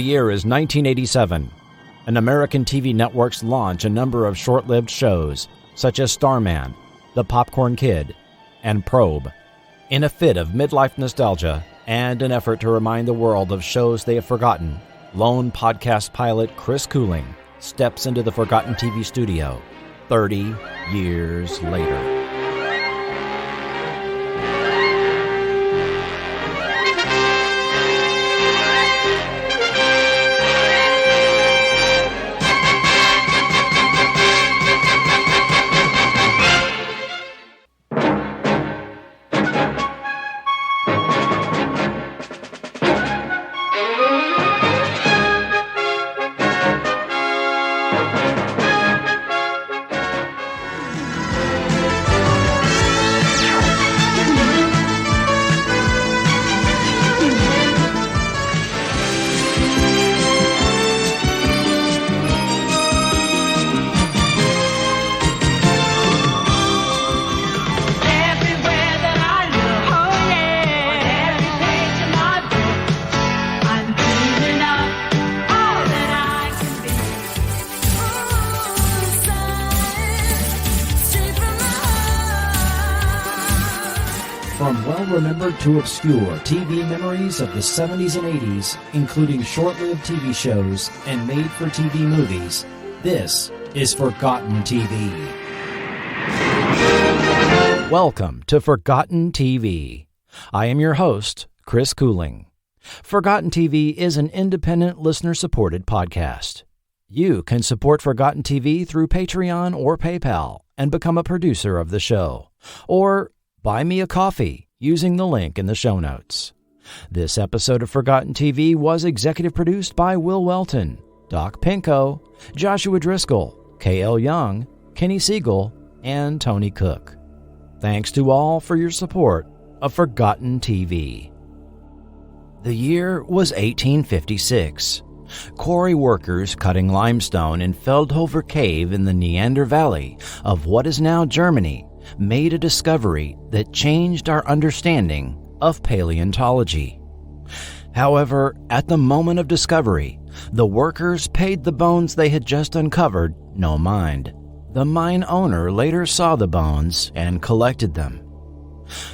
The year is 1987, and American TV networks launch a number of short-lived shows, such as Starman, The Popcorn Kid, and Probe. In a fit of midlife nostalgia and an effort to remind the world of shows they have forgotten, lone podcast pilot Chris Cooling steps into the Forgotten TV studio 30 years later. From well-remembered to obscure TV memories of the 70s and 80s, including short-lived TV shows and made-for-TV movies, this is Forgotten TV. Welcome to Forgotten TV. I am your host, Chris Cooling. Forgotten TV is an independent listener-supported podcast. You can support Forgotten TV through Patreon or PayPal and become a producer of the show. Or buy me a coffee using the link in the show notes. This episode of Forgotten TV was executive produced by Will Welton, Doc Pinko, Joshua Driscoll, K.L. Young, Kenny Siegel, and Tony Cook. Thanks to all for your support of Forgotten TV. The year was 1856. Quarry workers cutting limestone in Feldhofer Cave in the Neander Valley of what is now Germany made a discovery that changed our understanding of paleontology. However, at the moment of discovery, the workers paid the bones they had just uncovered no mind. The mine owner later saw the bones and collected them.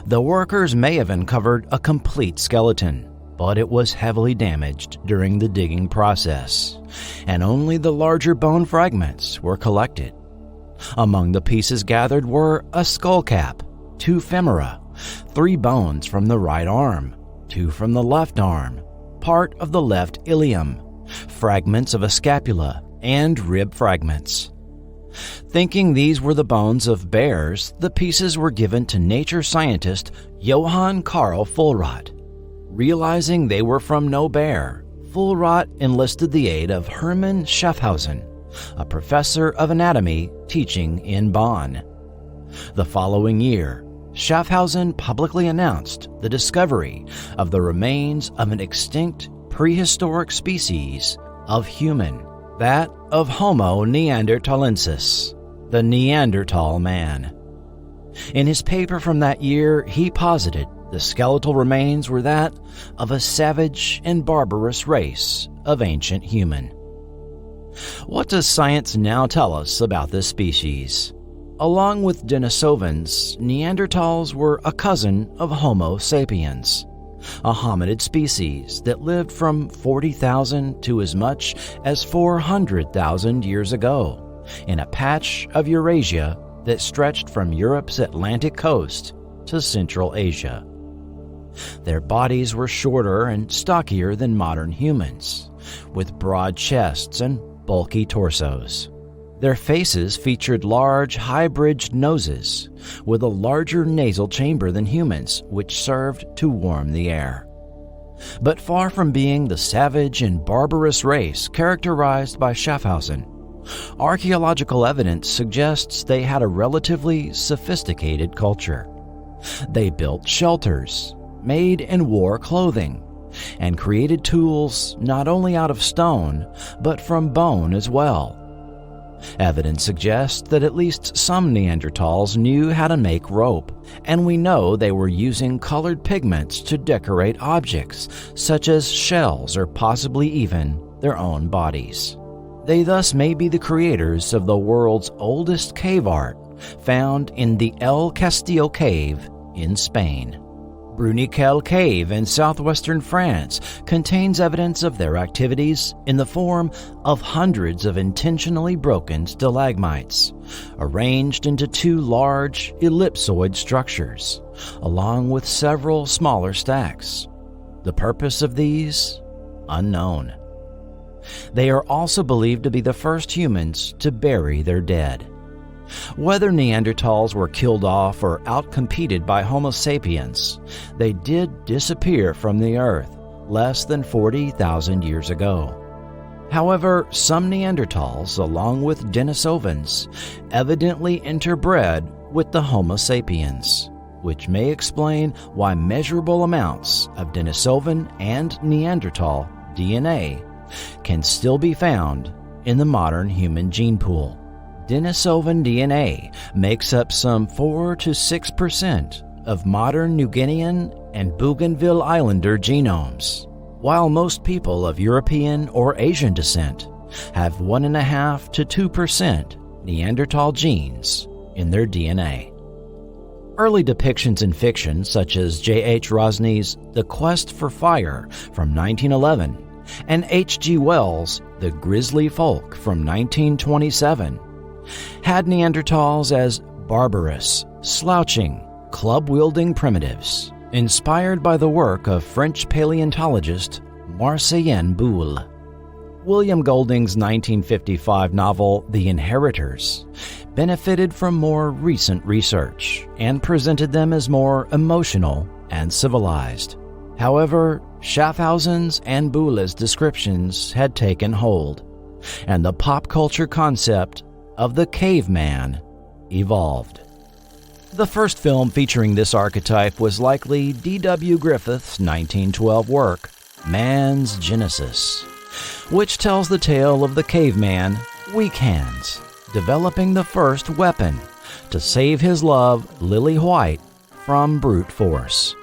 The workers may have uncovered a complete skeleton, but it was heavily damaged during the digging process, and only the larger bone fragments were collected. Among the pieces gathered were a skull cap, 2 femora, 3 bones from the right arm, 2 from the left arm, part of the left ilium, fragments of a scapula, and rib fragments. Thinking these were the bones of bears, the pieces were given to nature scientist Johann Karl Fuhlrott. Realizing they were from no bear, Fuhlrott enlisted the aid of Hermann Schaffhausen, a professor of anatomy teaching in Bonn. The following year, Schaffhausen publicly announced the discovery of the remains of an extinct prehistoric species of human, that of Homo neanderthalensis, the Neanderthal man. In his paper from that year, he posited the skeletal remains were that of a savage and barbarous race of ancient human. What does science now tell us about this species? Along with Denisovans, Neanderthals were a cousin of Homo sapiens, a hominid species that lived from 40,000 to as much as 400,000 years ago in a patch of Eurasia that stretched from Europe's Atlantic coast to Central Asia. Their bodies were shorter and stockier than modern humans, with broad chests and bulky torsos. Their faces featured large, high-bridged noses with a larger nasal chamber than humans, which served to warm the air. But far from being the savage and barbarous race characterized by Schaffhausen, archaeological evidence suggests they had a relatively sophisticated culture. They built shelters, made and wore clothing, and created tools not only out of stone, but from bone as well. Evidence suggests that at least some Neanderthals knew how to make rope, and we know they were using colored pigments to decorate objects, such as shells or possibly even their own bodies. They thus may be the creators of the world's oldest cave art, found in the El Castillo Cave in Spain. Bruniquel Cave in southwestern France contains evidence of their activities in the form of hundreds of intentionally broken stalagmites, arranged into two large ellipsoid structures, along with several smaller stacks. The purpose of these? Unknown. They are also believed to be the first humans to bury their dead. Whether Neanderthals were killed off or outcompeted by Homo sapiens, they did disappear from the Earth less than 40,000 years ago. However, some Neanderthals, along with Denisovans, evidently interbred with the Homo sapiens, which may explain why measurable amounts of Denisovan and Neanderthal DNA can still be found in the modern human gene pool. Denisovan DNA makes up some 4 to 6% of modern New Guinean and Bougainville Islander genomes, while most people of European or Asian descent have 1.5 to 2% Neanderthal genes in their DNA. Early depictions in fiction, such as J.H. Rosny's The Quest for Fire from 1911 and H.G. Wells' The Grisly Folk from 1927, had Neanderthals as barbarous, slouching, club-wielding primitives, inspired by the work of French paleontologist Marcellin Boule. William Golding's 1955 novel The Inheritors benefited from more recent research and presented them as more emotional and civilized. However, Schaffhausen's and Boule's descriptions had taken hold, and the pop culture concept of the caveman evolved. The first film featuring this archetype was likely D.W. Griffith's 1912 work, Man's Genesis, which tells the tale of the caveman, Weak Hands, developing the first weapon to save his love, Lily White, from brute force.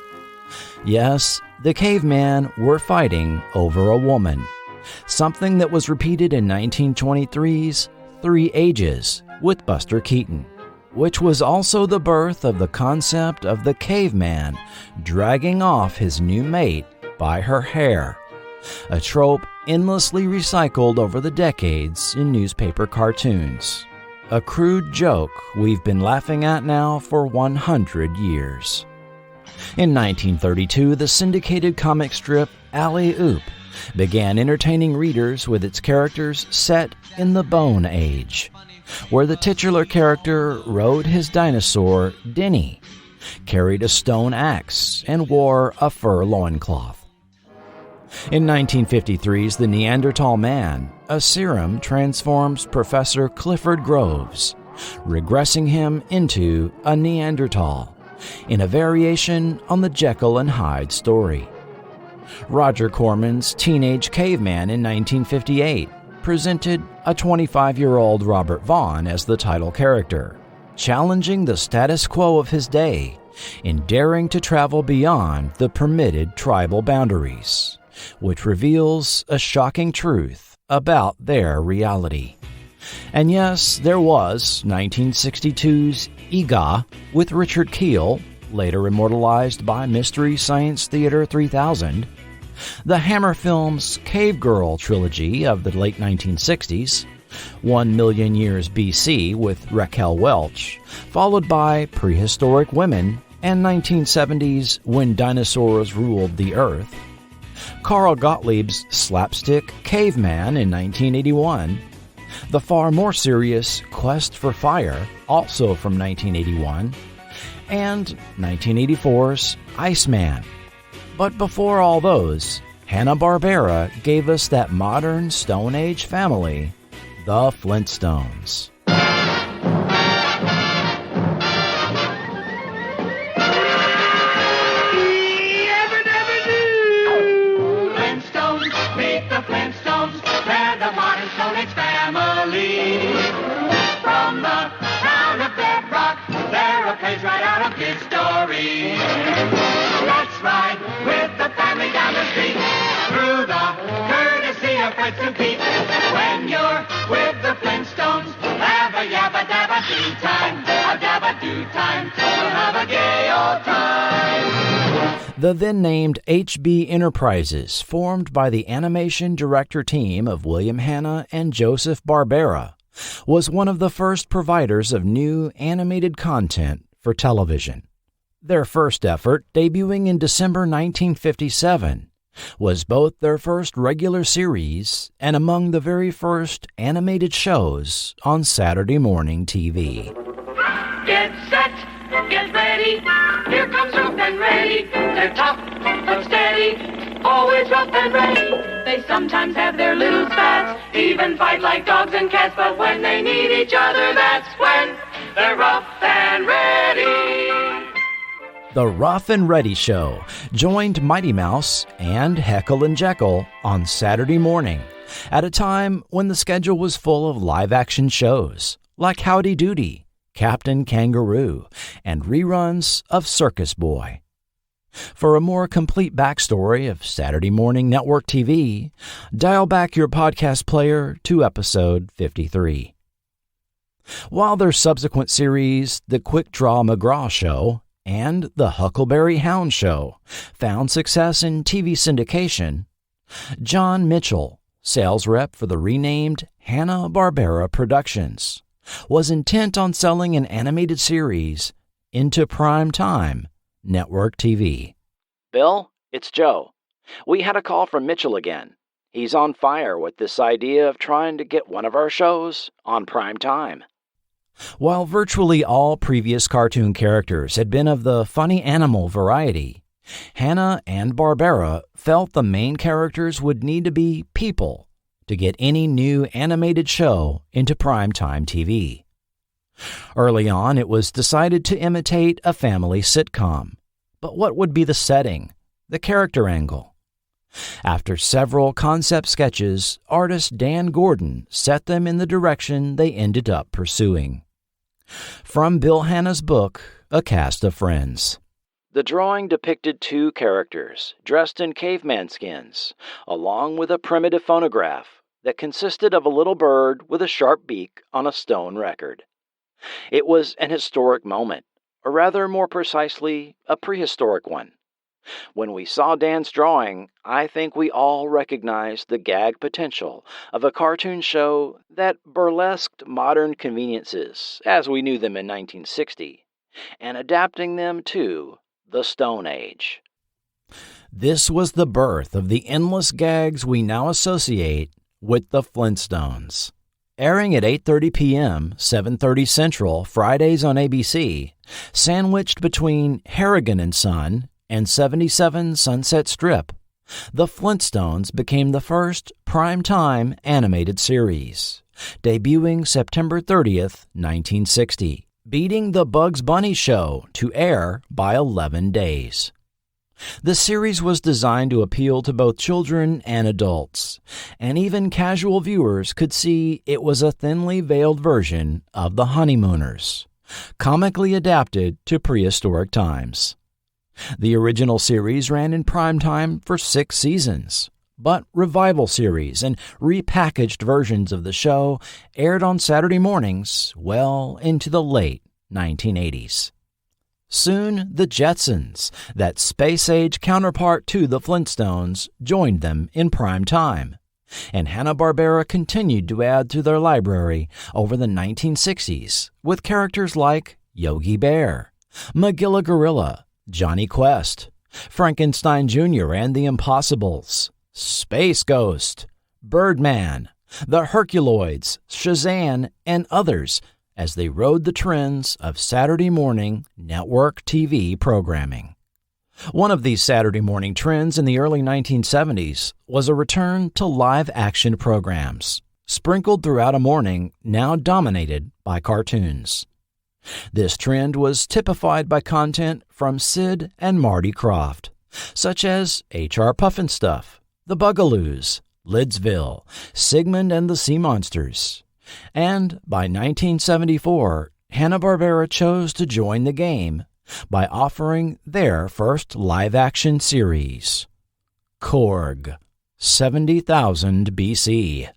Yes, the cavemen were fighting over a woman, something that was repeated in 1923's 3 Ages with Buster Keaton, which was also the birth of the concept of the caveman dragging off his new mate by her hair, a trope endlessly recycled over the decades in newspaper cartoons, a crude joke we've been laughing at now for 100 years. In 1932, the syndicated comic strip Alley Oop began entertaining readers with its characters set in the Bone Age, where the titular character rode his dinosaur, Denny, carried a stone axe, and wore a fur loincloth. In 1953's The Neanderthal Man, a serum transforms Professor Clifford Groves, regressing him into a Neanderthal, in a variation on the Jekyll and Hyde story. Roger Corman's Teenage Caveman in 1958 presented a 25-year-old Robert Vaughn as the title character, challenging the status quo of his day in daring to travel beyond the permitted tribal boundaries, which reveals a shocking truth about their reality. And yes, there was 1962's Ega with Richard Keel, later immortalized by Mystery Science Theater 3000, the Hammer Films Cave Girl trilogy of the late 1960s, 1 Million Years BC with Raquel Welch, followed by Prehistoric Women and 1970's When Dinosaurs Ruled the Earth, Carl Gottlieb's slapstick Caveman in 1981, the far more serious Quest for Fire, also from 1981, and 1984's Iceman. But before all those, Hanna-Barbera gave us that modern Stone Age family, the Flintstones. Flintstones, meet the Flintstones, they're the modern Stone Age family. Fred to beat. When you're with the Flintstones, have a yabba dabba do time. A dabba do time. We'll have a gay old time. The then-named HB Enterprises, formed by the animation director team of William Hanna and Joseph Barbera, was one of the first providers of new animated content for television. Their first effort, debuting in December 1957, was both their first regular series and among the very first animated shows on Saturday morning TV. Get set, get ready. Here comes Rough and Ready. They're tough but steady, always rough and ready. They sometimes have their little spats, even fight like dogs and cats. But when they need each other, that's when they're rough and ready. The Rough and Ready Show joined Mighty Mouse and Heckle and Jekyll on Saturday morning at a time when the schedule was full of live-action shows like Howdy Doody, Captain Kangaroo, and reruns of Circus Boy. For a more complete backstory of Saturday morning network TV, dial back your podcast player to episode 53. While their subsequent series, The Quick Draw McGraw Show and The Huckleberry Hound Show, found success in TV syndication, John Mitchell, sales rep for the renamed Hanna-Barbera Productions, was intent on selling an animated series into prime-time network TV. Bill, it's Joe. We had a call from Mitchell again. He's on fire with this idea of trying to get one of our shows on prime time. While virtually all previous cartoon characters had been of the funny animal variety, Hanna and Barbera felt the main characters would need to be people to get any new animated show into primetime TV. Early on, it was decided to imitate a family sitcom. But what would be the setting, the character angle? After several concept sketches, artist Dan Gordon set them in the direction they ended up pursuing. From Bill Hanna's book, A Cast of Friends. The drawing depicted two characters dressed in caveman skins, along with a primitive phonograph that consisted of a little bird with a sharp beak on a stone record. It was an historic moment, or rather more precisely, a prehistoric one. When we saw Dan's drawing, I think we all recognized the gag potential of a cartoon show that burlesqued modern conveniences as we knew them in 1960, and adapting them to the Stone Age. This was the birth of the endless gags we now associate with the Flintstones. Airing at 8:30 p.m., 7:30 Central, Fridays on ABC, sandwiched between Harrigan and Son and 77 Sunset Strip, The Flintstones became the first prime-time animated series, debuting September 30th, 1960, beating The Bugs Bunny Show to air by 11 days. The series was designed to appeal to both children and adults, and even casual viewers could see it was a thinly veiled version of The Honeymooners, comically adapted to prehistoric times. The original series ran in primetime for 6 seasons, but revival series and repackaged versions of the show aired on Saturday mornings well into the late 1980s. Soon, the Jetsons, that space-age counterpart to the Flintstones, joined them in prime time, and Hanna-Barbera continued to add to their library over the 1960s with characters like Yogi Bear, Magilla Gorilla, Johnny Quest, Frankenstein Jr. and the Impossibles, Space Ghost, Birdman, the Herculoids, Shazam, and others as they rode the trends of Saturday morning network TV programming. One of these Saturday morning trends in the early 1970s was a return to live-action programs, sprinkled throughout a morning now dominated by cartoons. This trend was typified by content from Sid and Marty Krofft, such as H.R. Pufnstuf, The Bugaloos, Lidsville, Sigmund and the Sea Monsters. And by 1974, Hanna-Barbera chose to join the game by offering their first live-action series, Korg, 70,000 BC.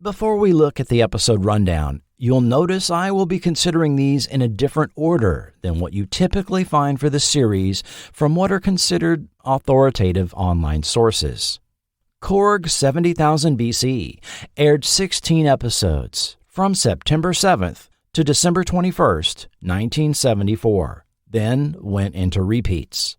Before we look at the episode rundown, you'll notice I will be considering these in a different order than what you typically find for the series from what are considered authoritative online sources. Korg 70,000 BC aired 16 episodes from September 7th to December 21st, 1974, then went into repeats.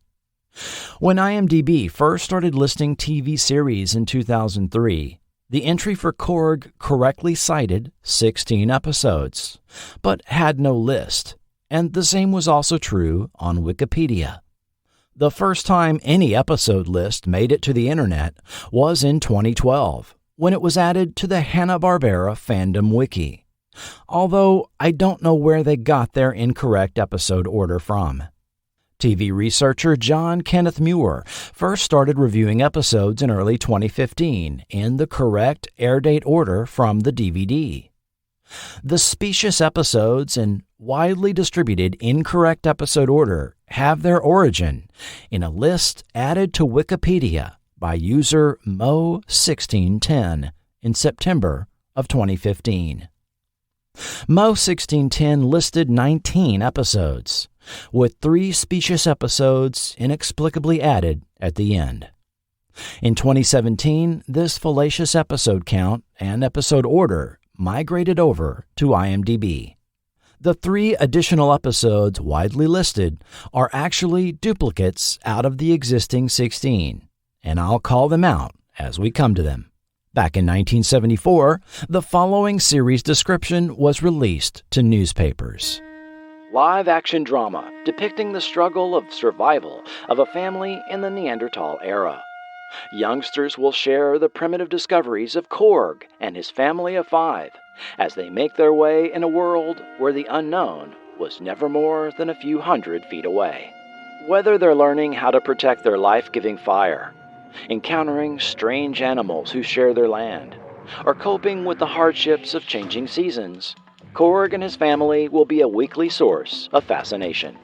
When IMDb first started listing TV series in 2003, the entry for Korg correctly cited 16 episodes, but had no list, and the same was also true on Wikipedia. The first time any episode list made it to the internet was in 2012, when it was added to the Hanna-Barbera fandom wiki, although I don't know where they got their incorrect episode order from. TV researcher John Kenneth Muir first started reviewing episodes in early 2015 in the correct air date order from the DVD. The specious episodes and widely distributed incorrect episode order have their origin in a list added to Wikipedia by user Mo1610 in September of 2015. Mo1610 listed 19 episodes, with 3 specious episodes inexplicably added at the end. In 2017, this fallacious episode count and episode order migrated over to IMDb. The 3 additional episodes widely listed are actually duplicates out of the existing 16, and I'll call them out as we come to them. Back in 1974, the following series description was released to newspapers. Live-action drama depicting the struggle of survival of a family in the Neanderthal era. Youngsters will share the primitive discoveries of Korg and his family of 5 as they make their way in a world where the unknown was never more than a few hundred feet away. Whether they're learning how to protect their life-giving fire, encountering strange animals who share their land, or coping with the hardships of changing seasons, Korg and his family will be a weekly source of fascination.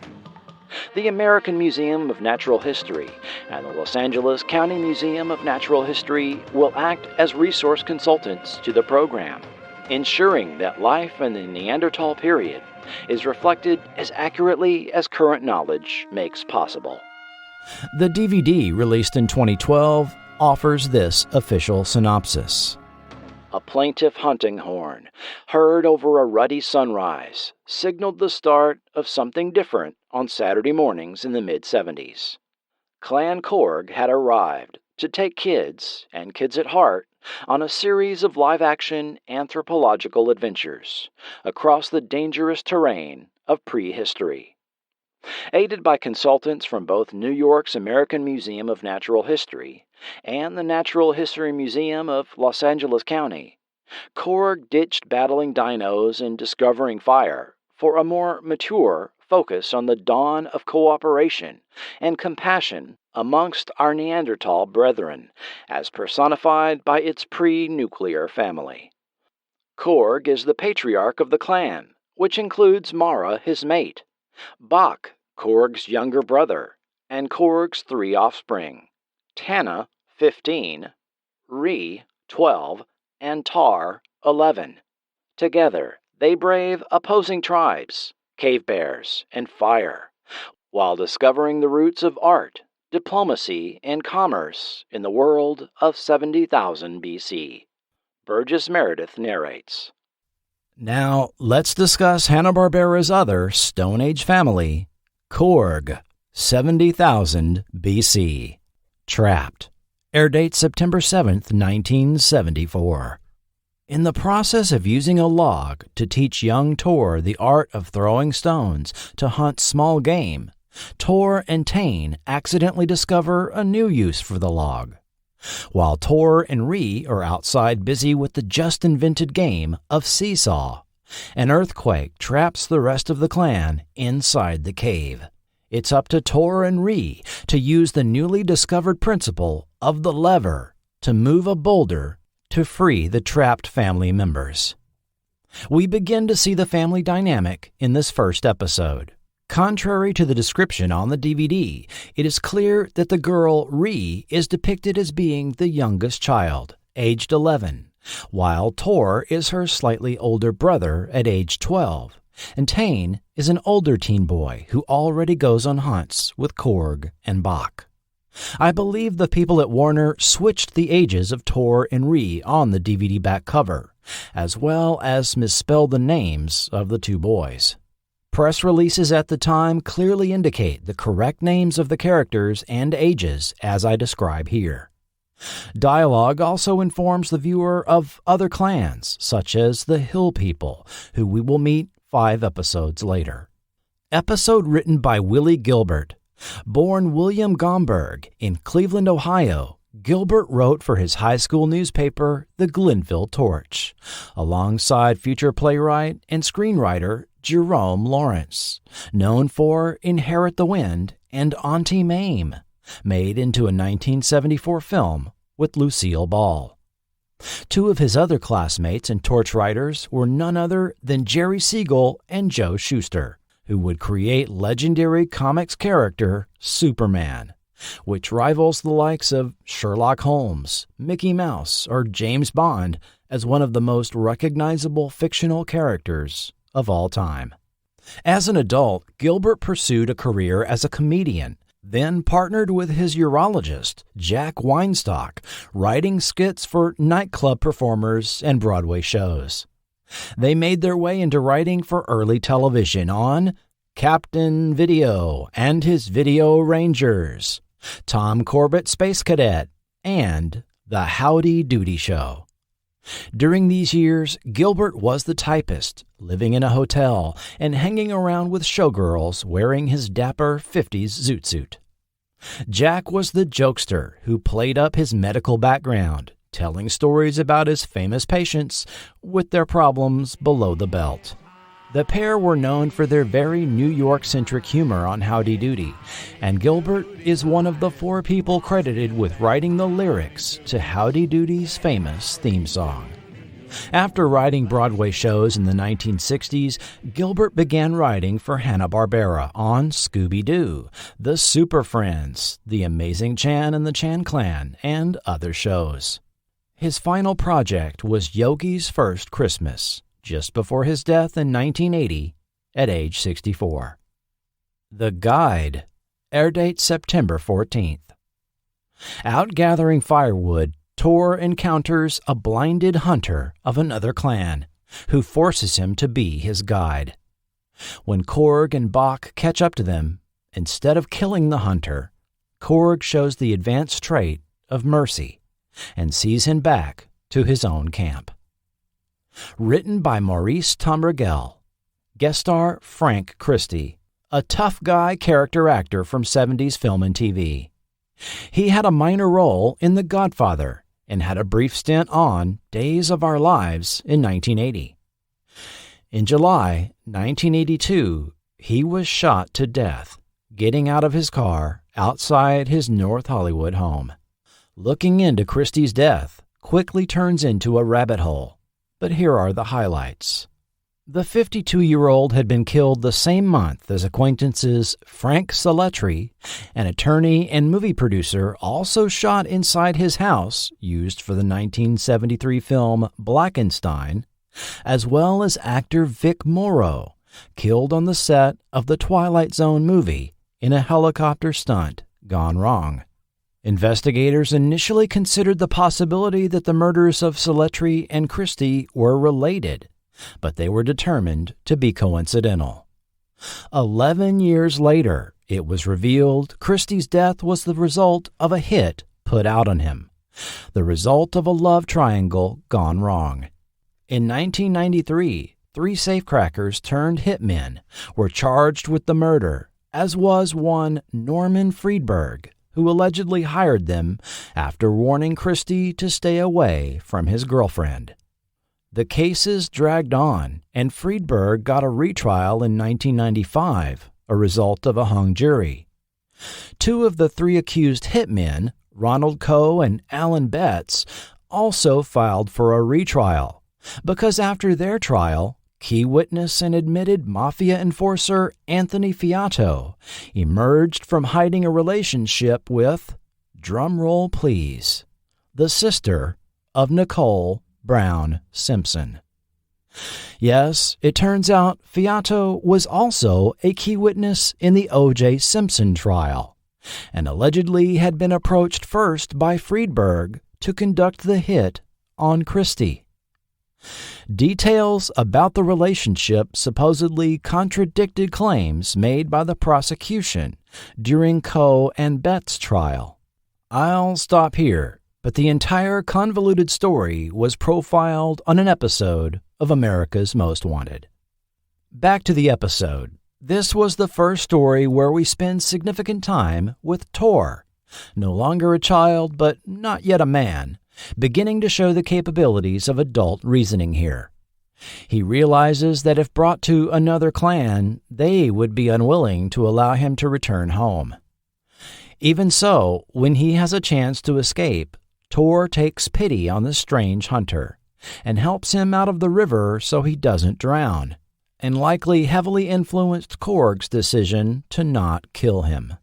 The American Museum of Natural History and the Los Angeles County Museum of Natural History will act as resource consultants to the program, ensuring that life in the Neanderthal period is reflected as accurately as current knowledge makes possible. The DVD, released in 2012, offers this official synopsis. A plaintive hunting horn, heard over a ruddy sunrise, signaled the start of something different on Saturday mornings in the mid-'70s. Clan Korg had arrived to take kids, and kids at heart, on a series of live-action anthropological adventures across the dangerous terrain of prehistory. Aided by consultants from both New York's American Museum of Natural History and the Natural History Museum of Los Angeles County, Korg ditched battling dinos and discovering fire for a more mature focus on the dawn of cooperation and compassion amongst our Neanderthal brethren, as personified by its pre-nuclear family. Korg is the patriarch of the clan, which includes Mara, his mate, Bach, Korg's younger brother, and Korg's 3 offspring, Tana, 15, Ree, 12, and Tar, 11. Together, they brave opposing tribes, cave bears, and fire, while discovering the roots of art, diplomacy, and commerce in the world of 70,000 BC. Burgess Meredith narrates. Now, let's discuss Hanna-Barbera's other Stone Age family, Korg, 70,000 BC. Trapped. Air date September 7th, 1974. In the process of using a log to teach young Tor the art of throwing stones to hunt small game, Tor and Tane accidentally discover a new use for the log. While Tor and Ree are outside busy with the just-invented game of seesaw, an earthquake traps the rest of the clan inside the cave. It's up to Tor and Ree to use the newly discovered principle of the lever to move a boulder to free the trapped family members. We begin to see the family dynamic in this first episode. Contrary to the description on the DVD, it is clear that the girl, Ree, is depicted as being the youngest child, aged 11, while Tor is her slightly older brother at age 12, and Tane is an older teen boy who already goes on hunts with Korg and Bach. I believe the people at Warner switched the ages of Tor and Ree on the DVD back cover, as well as misspelled the names of the two boys. Press releases at the time clearly indicate the correct names of the characters and ages as I describe here. Dialogue also informs the viewer of other clans, such as the Hill People, who we will meet 5 episodes later. Episode written by Willie Gilbert. Born William Gomberg in Cleveland, Ohio, Gilbert wrote for his high school newspaper, the Glenville Torch, alongside future playwright and screenwriter Jerome Lawrence, known for Inherit the Wind and Auntie Mame, made into a 1974 film with Lucille Ball. 2 of his other classmates and Torch writers were none other than Jerry Siegel and Joe Shuster, who would create legendary comics character Superman, which rivals the likes of Sherlock Holmes, Mickey Mouse, or James Bond as one of the most recognizable fictional characters of all time. As an adult, Gilbert pursued a career as a comedian, then partnered with his urologist, Jack Weinstock, writing skits for nightclub performers and Broadway shows. They made their way into writing for early television on Captain Video and his Video Rangers, Tom Corbett Space Cadet, and The Howdy Doody Show. During these years, Gilbert was the typist, living in a hotel and hanging around with showgirls wearing his dapper 50s zoot suit. Jack was the jokester who played up his medical background, telling stories about his famous patients with their problems below the belt. The pair were known for their very New York-centric humor on Howdy Doody, and Gilbert is one of the 4 people credited with writing the lyrics to Howdy Doody's famous theme song. After writing Broadway shows in the 1960s, Gilbert began writing for Hanna-Barbera on Scooby-Doo, The Super Friends, The Amazing Chan and the Chan Clan, and other shows. His final project was Yogi's First Christmas, just before his death in 1980 at age 64. The Guide, air date September 14th. Out gathering firewood, Tor encounters a blinded hunter of another clan, who forces him to be his guide. When Korg and Bach catch up to them, instead of killing the hunter, Korg shows the advanced trait of mercy and sees him back to his own camp. Written by Maurice Tomregel. Guest star Frank Christie, a tough guy character actor from 70s film and TV. He had a minor role in The Godfather and had a brief stint on Days of Our Lives in 1980. In July 1982, he was shot to death, getting out of his car outside his North Hollywood home. Looking into Christie's death quickly turns into a rabbit hole, but here are the highlights. The 52-year-old had been killed the same month as acquaintances Frank Saletri, an attorney and movie producer, also shot inside his house used for the 1973 film Blackenstein, as well as actor Vic Morrow, killed on the set of the Twilight Zone movie in a helicopter stunt gone wrong. Investigators initially considered the possibility that the murders of Saletri and Christie were related, but they were determined to be coincidental. 11 years later, it was revealed Christie's death was the result of a hit put out on him, the result of a love triangle gone wrong. In 1993, 3 safecrackers turned hitmen were charged with the murder, as was one Norman Friedberg, who allegedly hired them after warning Christie to stay away from his girlfriend. The cases dragged on, and Friedberg got a retrial in 1995, a result of a hung jury. 2 of the 3 accused hitmen, Ronald Coe and Alan Betts, also filed for a retrial, because after their trial, key witness and admitted mafia enforcer Anthony Fiato emerged from hiding a relationship with, drumroll please, the sister of Nicole Brown Simpson. Yes, it turns out Fiato was also a key witness in the O.J. Simpson trial, and allegedly had been approached first by Freiberger to conduct the hit on Christie. Details about the relationship supposedly contradicted claims made by the prosecution during Coe and Betts' trial. I'll stop here, but the entire convoluted story was profiled on an episode of America's Most Wanted. Back to the episode. This was the first story where we spend significant time with Tor, no longer a child but not yet a man, beginning to show the capabilities of adult reasoning here. He realizes that if brought to another clan, they would be unwilling to allow him to return home. Even so, when he has a chance to escape, Tor takes pity on the strange hunter and helps him out of the river so he doesn't drown, and likely heavily influenced Korg's decision to not kill him.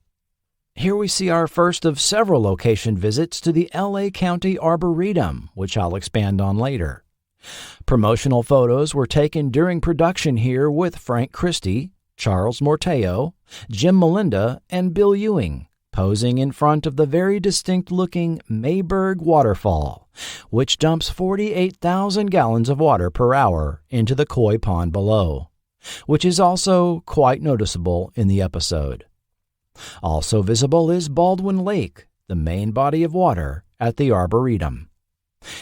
Here we see our first of several location visits to the L.A. County Arboretum, which I'll expand on later. Promotional photos were taken during production here with Frank Christie, Charles Morteo, Jim Malinda, and Bill Ewing, posing in front of the very distinct-looking Mayberg waterfall, which dumps 48,000 gallons of water per hour into the koi pond below, which is also quite noticeable in the episode. Also visible is Baldwin Lake, the main body of water at the Arboretum.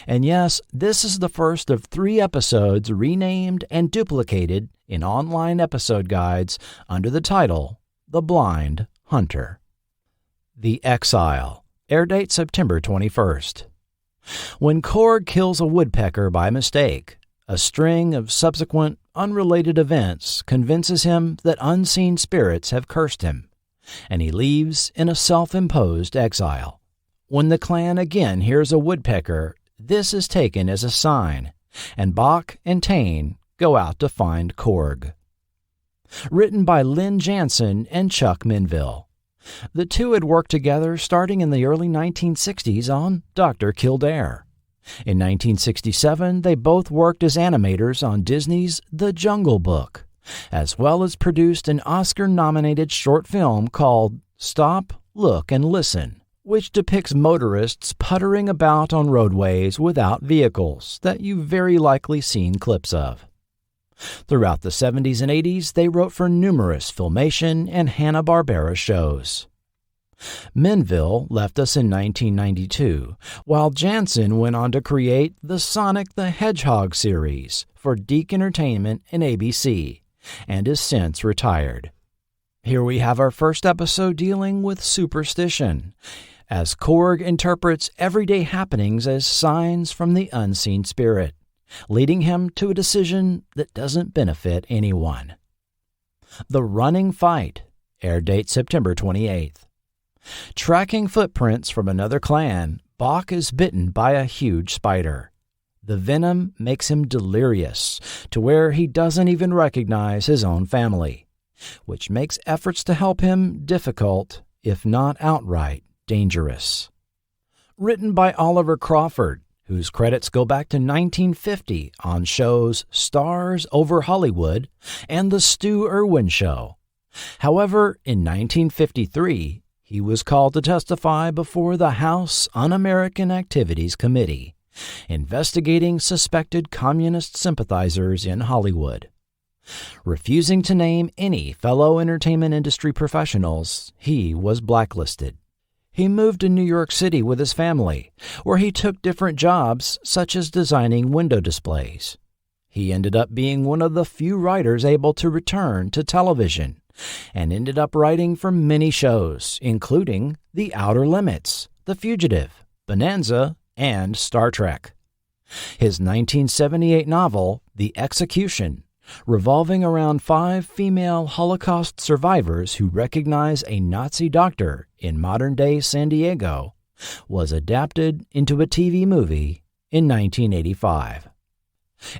And yes, this is the first of 3 episodes renamed and duplicated in online episode guides under the title The Blind Hunter. The Exile. Air date September 21st. When Korg kills a woodpecker by mistake, a string of subsequent unrelated events convinces him that unseen spirits have cursed him, and he leaves in a self-imposed exile. When the clan again hears a woodpecker, this is taken as a sign, and Bach and Tain go out to find Korg. Written by Lynn Jansen and Chuck Minville. The two had worked together starting in the early 1960s on Dr. Kildare. In 1967, they both worked as animators on Disney's The Jungle Book, as well as produced an Oscar-nominated short film called Stop, Look, and Listen, which depicts motorists puttering about on roadways without vehicles that you've very likely seen clips of. Throughout the 70s and 80s, they wrote for numerous Filmation and Hanna-Barbera shows. Minville left us in 1992, while Jansen went on to create the Sonic the Hedgehog series for Deke Entertainment and ABC, and is since retired. Here we have our first episode dealing with superstition, as Korg interprets everyday happenings as signs from the unseen spirit, leading him to a decision that doesn't benefit anyone. The Running Fight. Air date September 28th. Tracking footprints from another clan, Bach is bitten by a huge spider. The venom makes him delirious, to where he doesn't even recognize his own family, which makes efforts to help him difficult, if not outright dangerous. Written by Oliver Crawford, whose credits go back to 1950 on shows Stars Over Hollywood and The Stu Irwin Show. However, in 1953, he was called to testify before the House Un-American Activities Committee, investigating suspected communist sympathizers in Hollywood. Refusing to name any fellow entertainment industry professionals, he was blacklisted. He moved to New York City with his family, where he took different jobs such as designing window displays. He ended up being one of the few writers able to return to television, and ended up writing for many shows, including The Outer Limits, The Fugitive, Bonanza, and Star Trek. His 1978 novel, The Execution, revolving around 5 female Holocaust survivors who recognize a Nazi doctor in modern-day San Diego, was adapted into a TV movie in 1985.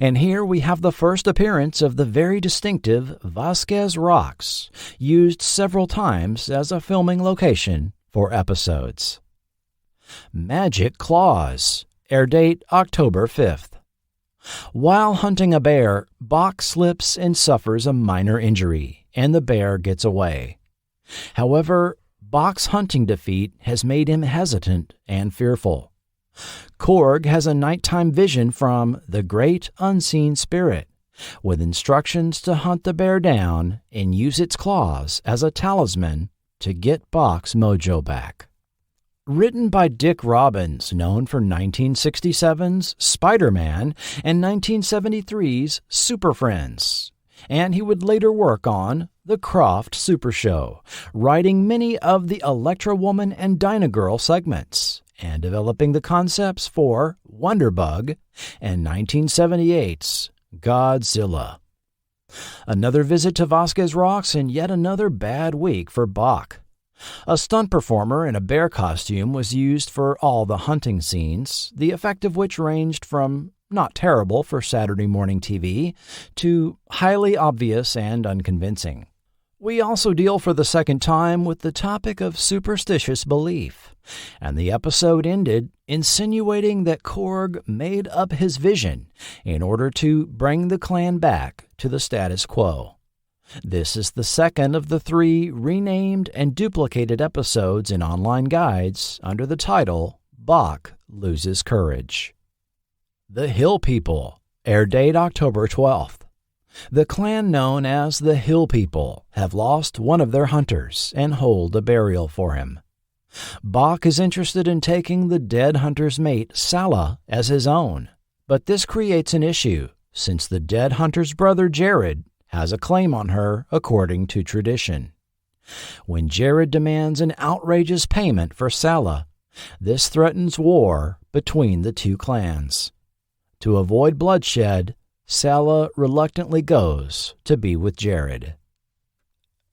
And here we have the first appearance of the very distinctive Vasquez Rocks, used several times as a filming location for episodes. Magic Claws, air date October 5th. While hunting a bear, Bach slips and suffers a minor injury, and the bear gets away. However, Bach's hunting defeat has made him hesitant and fearful. Korg has a nighttime vision from the Great Unseen Spirit, with instructions to hunt the bear down and use its claws as a talisman to get Bach's mojo back. Written by Dick Robbins, known for 1967's Spider-Man and 1973's Super Friends, and he would later work on The Croft Super Show, writing many of the Electra Woman and Dinah Girl segments, and developing the concepts for Wonderbug and 1978's Godzilla. Another visit to Vasquez Rocks and yet another bad week for Bach. A stunt performer in a bear costume was used for all the hunting scenes, the effect of which ranged from not terrible for Saturday morning TV to highly obvious and unconvincing. We also deal for the second time with the topic of superstitious belief, and the episode ended insinuating that Korg made up his vision in order to bring the clan back to the status quo. This is the second of the 3 renamed and duplicated episodes in online guides under the title Bach Loses Courage. The Hill People, air date October 12th. The clan known as the Hill People have lost one of their hunters and hold a burial for him. Bach is interested in taking the dead hunter's mate, Sala, as his own, but this creates an issue since the dead hunter's brother, Jared, has a claim on her according to tradition. When Jared demands an outrageous payment for Sala, this threatens war between the 2 clans. To avoid bloodshed, Sala reluctantly goes to be with Jared.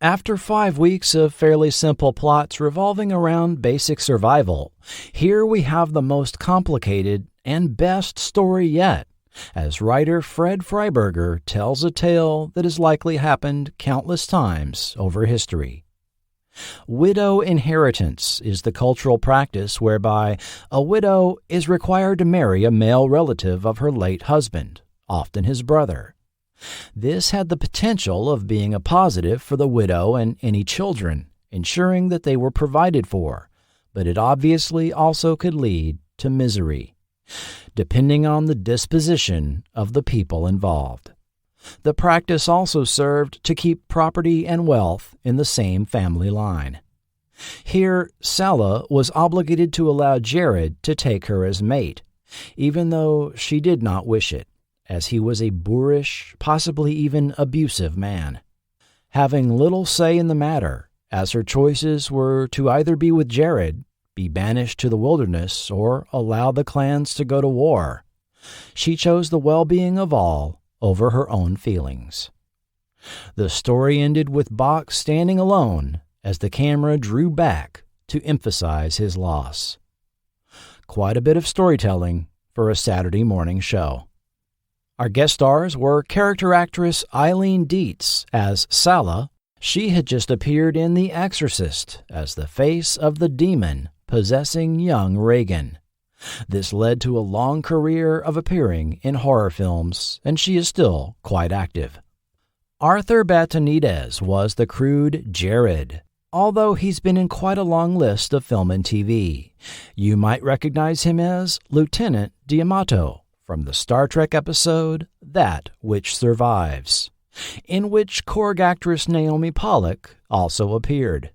After 5 weeks of fairly simple plots revolving around basic survival, here we have the most complicated and best story yet, as writer Fred Freiberger tells a tale that has likely happened countless times over history. Widow inheritance is the cultural practice whereby a widow is required to marry a male relative of her late husband, often his brother. This had the potential of being a positive for the widow and any children, ensuring that they were provided for, but it obviously also could lead to misery, depending on the disposition of the people involved. The practice also served to keep property and wealth in the same family line. Here, Sala was obligated to allow Jared to take her as mate, even though she did not wish it, as he was a boorish, possibly even abusive man, having little say in the matter, as her choices were to either be with Jared, be banished to the wilderness, or allow the clans to go to war. She chose the well-being of all over her own feelings. The story ended with Bach standing alone as the camera drew back to emphasize his loss. Quite a bit of storytelling for a Saturday morning show. Our guest stars were character actress Eileen Dietz as Sala. She had just appeared in The Exorcist as the face of the demon possessing young Reagan. This led to a long career of appearing in horror films, and she is still quite active. Arthur Batanides was the crude Jared, although he's been in quite a long list of film and TV. You might recognize him as Lieutenant D'Amato from the Star Trek episode That Which Survives, in which Korg actress Naomi Pollock also appeared.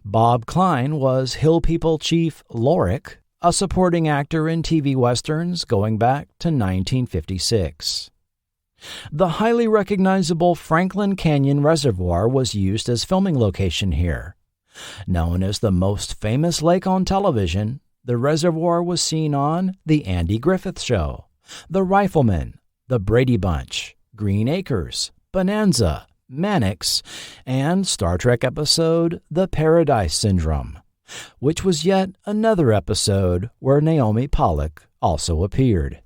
Bob Klein was Hill People Chief Lorik, a supporting actor in TV westerns going back to 1956. The highly recognizable Franklin Canyon Reservoir was used as filming location here. Known as the most famous lake on television, the reservoir was seen on The Andy Griffith Show, The Rifleman, The Brady Bunch, Green Acres, Bonanza, Mannix, and Star Trek episode The Paradise Syndrome, which was yet another episode where Naomi Pollock also appeared.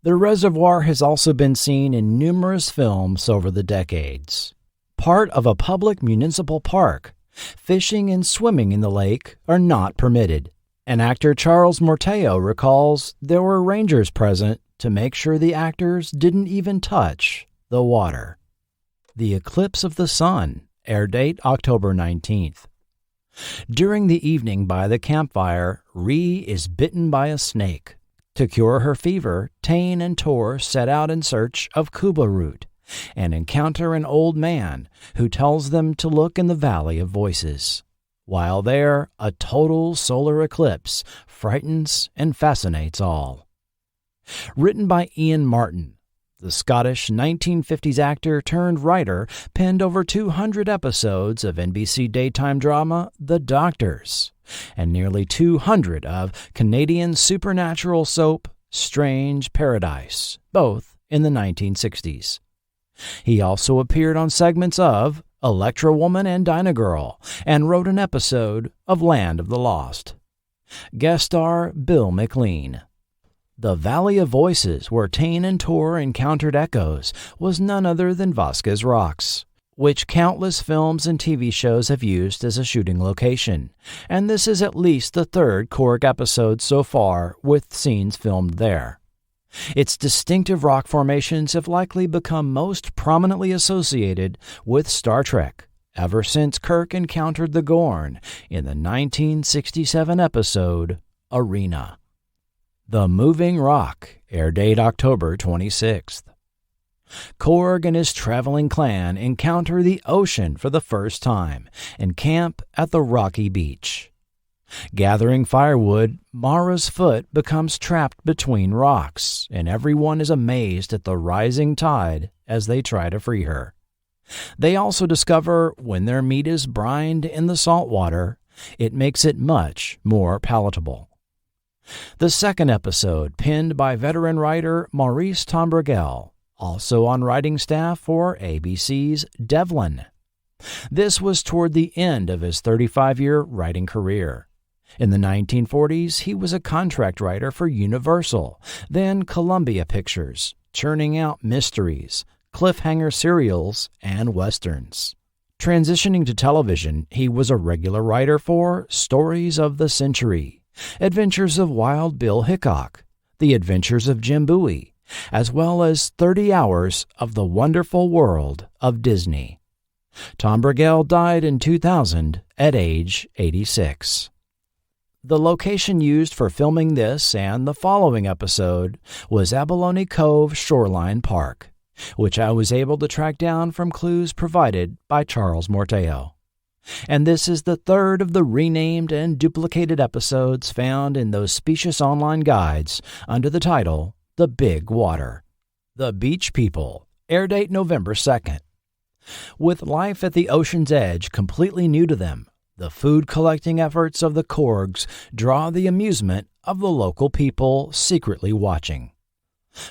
The reservoir has also been seen in numerous films over the decades. Part of a public municipal park, fishing and swimming in the lake are not permitted, and actor Charles Morteo recalls there were rangers present to make sure the actors didn't even touch the water. The Eclipse of the Sun, air date October 19th. During the evening by the campfire, Ree is bitten by a snake. To cure her fever, Tane and Tor set out in search of Kuba root and encounter an old man who tells them to look in the Valley of Voices. While there, a total solar eclipse frightens and fascinates all. Written by Ian Martin, the Scottish 1950s actor turned writer penned over 200 episodes of NBC daytime drama The Doctors, and nearly 200 of Canadian supernatural soap Strange Paradise, both in the 1960s. He also appeared on segments of Electra Woman and Dinah Girl, and wrote an episode of Land of the Lost. Guest star Bill McLean. The Valley of Voices, where Tane and Tor encountered echoes, was none other than Vasquez Rocks, which countless films and TV shows have used as a shooting location, and this is at least the third Korg episode so far with scenes filmed there. Its distinctive rock formations have likely become most prominently associated with Star Trek ever since Kirk encountered the Gorn in the 1967 episode Arena. The Moving Rock, air date October 26th. Korg and his traveling clan encounter the ocean for the first time and camp at the rocky beach. Gathering firewood, Mara's foot becomes trapped between rocks, and everyone is amazed at the rising tide as they try to free her. They also discover when their meat is brined in the salt water, it makes it much more palatable. The second episode, penned by veteran writer Maurice Tombrigel, also on writing staff for ABC's Devlin. This was toward the end of his 35-year writing career. In the 1940s, he was a contract writer for Universal, then Columbia Pictures, churning out mysteries, cliffhanger serials, and westerns. Transitioning to television, he was a regular writer for Stories of the Century, Adventures of Wild Bill Hickok, The Adventures of Jim Bowie, as well as 30 Hours of the Wonderful World of Disney. Tombrigel died in 2000 at age 86. The location used for filming this and the following episode was Abalone Cove Shoreline Park, which I was able to track down from clues provided by Charles Morteo. And this is the third of the renamed and duplicated episodes found in those specious online guides under the title The Big Water. The Beach People, air date November 2nd. With life at the ocean's edge completely new to them, the food collecting efforts of the Korgs draw the amusement of the local people secretly watching.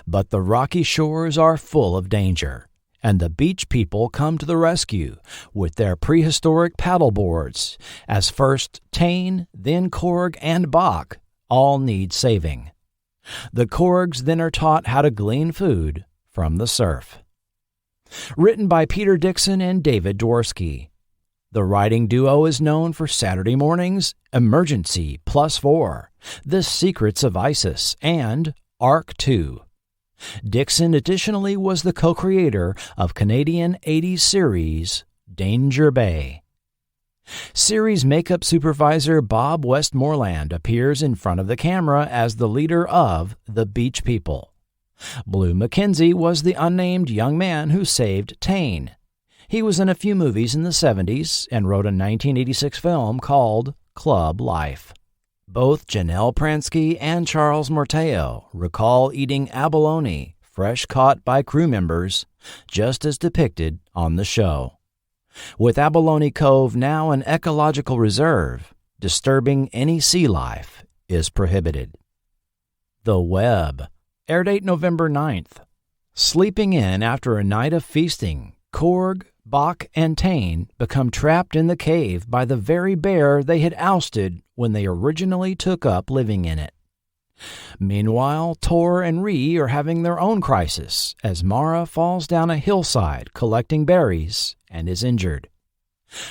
But the rocky shores are full of danger, and the beach people come to the rescue with their prehistoric paddleboards, as first Tane, then Korg, and Bach all need saving. The Korgs then are taught how to glean food from the surf. Written by Peter Dixon and David Dworsky. The writing duo is known for Saturday Morning's Emergency +4, The Secrets of Isis, and Arc 2. Dixon additionally was the co-creator of Canadian 80s series Danger Bay. Series makeup supervisor Bob Westmoreland appears in front of the camera as the leader of the Beach People. Blue McKenzie was the unnamed young man who saved Tane. He was in a few movies in the 70s and wrote a 1986 film called Club Life. Both Janelle Pransky and Charles Morteo recall eating abalone, fresh caught by crew members, just as depicted on the show. With Abalone Cove now an ecological reserve, disturbing any sea life is prohibited. The Web, air date November 9th. Sleeping in after a night of feasting, Korg, Bach, and Tane become trapped in the cave by the very bear they had ousted when they originally took up living in it. Meanwhile, Tor and Ree are having their own crisis as Mara falls down a hillside collecting berries and is injured.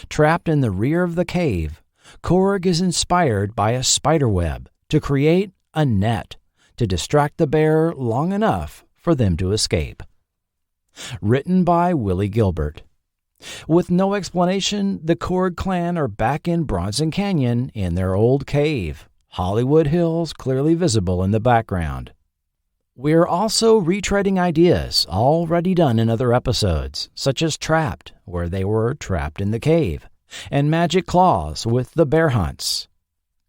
Trapped in the rear of the cave, Korg is inspired by a spider web to create a net to distract the bear long enough for them to escape. Written by Willie Gilbert. With no explanation, the Korg clan are back in Bronson Canyon in their old cave, Hollywood Hills clearly visible in the background. We're also retreading ideas already done in other episodes, such as Trapped, where they were trapped in the cave, and Magic Claws with the bear hunts.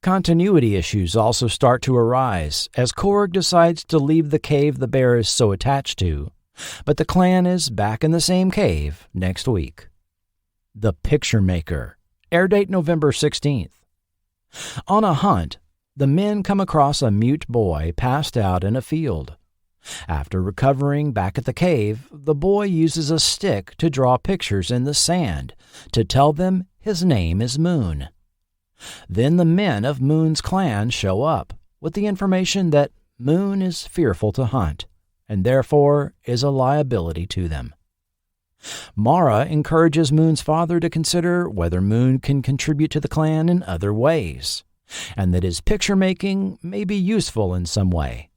Continuity issues also start to arise as Korg decides to leave the cave the bear is so attached to, but the clan is back in the same cave next week. The Picture Maker, air date November 16th. On a hunt, the men come across a mute boy passed out in a field. After recovering back at the cave, the boy uses a stick to draw pictures in the sand to tell them his name is Moon. Then the men of Moon's clan show up with the information that Moon is fearful to hunt and therefore is a liability to them. Mara encourages Moon's father to consider whether Moon can contribute to the clan in other ways, and that his picture-making may be useful in some way.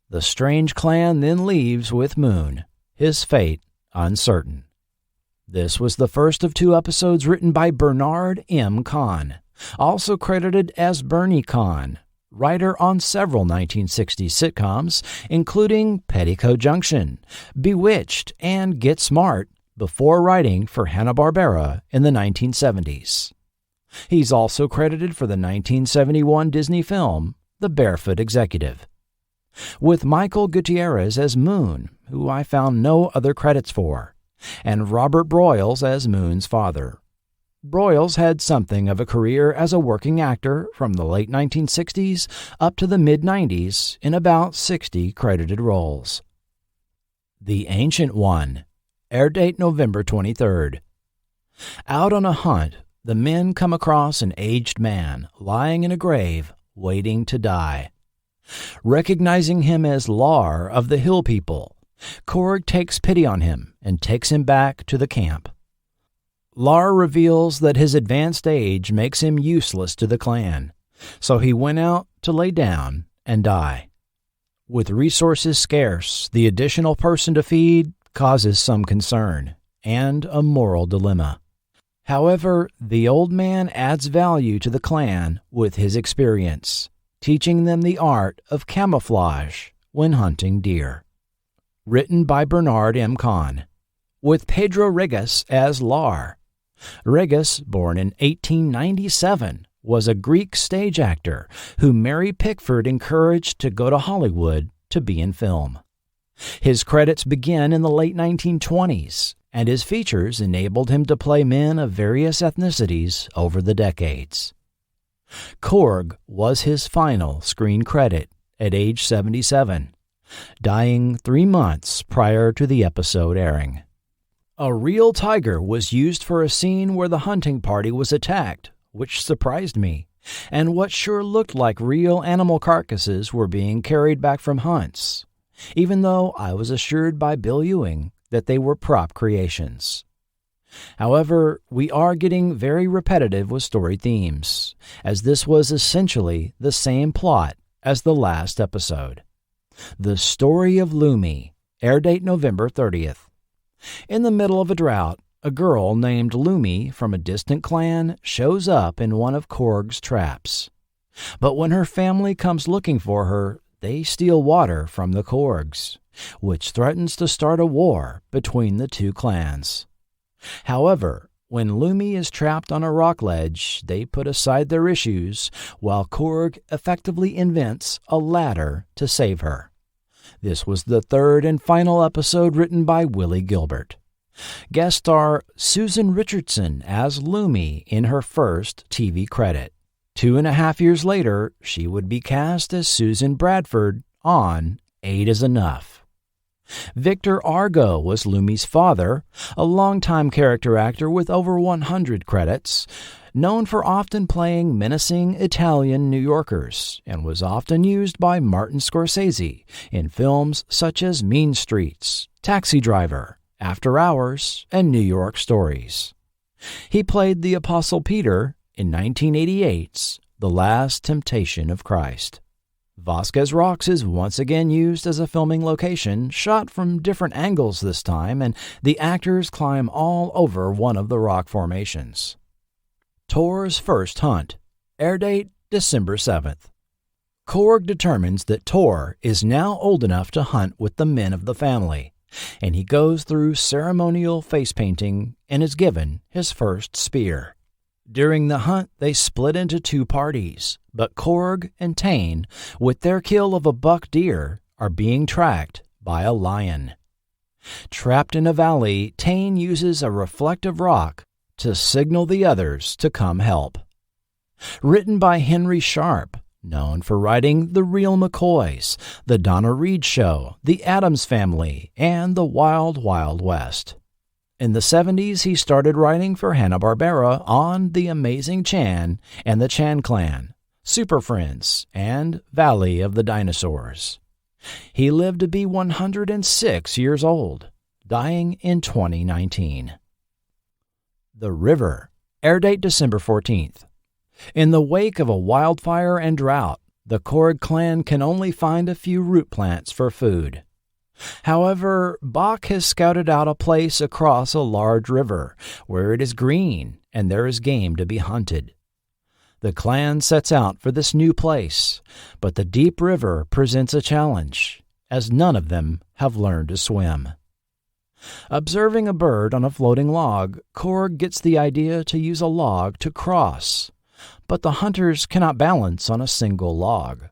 The strange clan then leaves with Moon, his fate uncertain. This was the first of 2 episodes written by Bernard M. Kahn, also credited as Bernie Kahn, writer on several 1960s sitcoms, including Petticoat Junction, Bewitched, and Get Smart, before writing for Hanna-Barbera in the 1970s. He's also credited for the 1971 Disney film, The Barefoot Executive, with Michael Gutierrez as Moon, who I found no other credits for, and Robert Broyles as Moon's father. Broyles had something of a career as a working actor from the late 1960s up to the mid-90s in about 60 credited roles. The Ancient One, air date November 23rd. Out on a hunt, the men come across an aged man lying in a grave, waiting to die. Recognizing him as Lar of the Hill People, Korg takes pity on him and takes him back to the camp. Lar reveals that his advanced age makes him useless to the clan, so he went out to lay down and die. With resources scarce, the additional person to feed causes some concern and a moral dilemma. However, the old man adds value to the clan with his experience, teaching them the art of camouflage when hunting deer. Written by Bernard M. Kahn, with Pedro Regas as Lar. Regas, born in 1897, was a Greek stage actor who Mary Pickford encouraged to go to Hollywood to be in film. His credits begin in the late 1920s, and his features enabled him to play men of various ethnicities over the decades. Korg was his final screen credit at age 77, dying 3 months prior to the episode airing. A real tiger was used for a scene where the hunting party was attacked, which surprised me, and what sure looked like real animal carcasses were being carried back from hunts, even though I was assured by Bill Ewing that they were prop creations. However, we are getting very repetitive with story themes, as this was essentially the same plot as the last episode. The Story of Lumi, air date November 30th. In the middle of a drought, a girl named Lumi from a distant clan shows up in one of Korg's traps. But when her family comes looking for her, they steal water from the Korgs, which threatens to start a war between the 2 clans. However, when Lumi is trapped on a rock ledge, they put aside their issues while Korg effectively invents a ladder to save her. This was the 3rd and final episode written by Willie Gilbert. Guest star Susan Richardson as Lumi in her first TV credit. 2.5 years later, she would be cast as Susan Bradford on 8 is Enough. Victor Argo was Lumi's father, a longtime character actor with over 100 credits. known for often playing menacing Italian New Yorkers, and was often used by Martin Scorsese in films such as Mean Streets, Taxi Driver, After Hours, and New York Stories. He played the Apostle Peter in 1988's The Last Temptation of Christ. Vasquez Rocks is once again used as a filming location, shot from different angles this time, and the actors climb all over one of the rock formations. Tor's First Hunt. Air date December 7th. Korg determines that Tor is now old enough to hunt with the men of the family, and he goes through ceremonial face painting and is given his first spear. During the hunt, they split into two parties, but Korg and Tane, with their kill of a buck deer, are being tracked by a lion. Trapped in a valley, Tane uses a reflective rock to signal the others to come help. Written by Henry Sharp, known for writing The Real McCoys, The Donna Reed Show, The Addams Family, and The Wild Wild West. In the 70s, he started writing for Hanna-Barbera on The Amazing Chan and the Chan Clan, Super Friends, and Valley of the Dinosaurs. He lived to be 106 years old, dying in 2019. The River. Air date December 14th. In the wake of a wildfire and drought, the Korg clan can only find a few root plants for food. However, Bach has scouted out a place across a large river where it is green and there is game to be hunted. The clan sets out for this new place, but the deep river presents a challenge, as none of them have learned to swim. Observing a bird on a floating log, Korg gets the idea to use a log to cross, but the hunters cannot balance on a single log.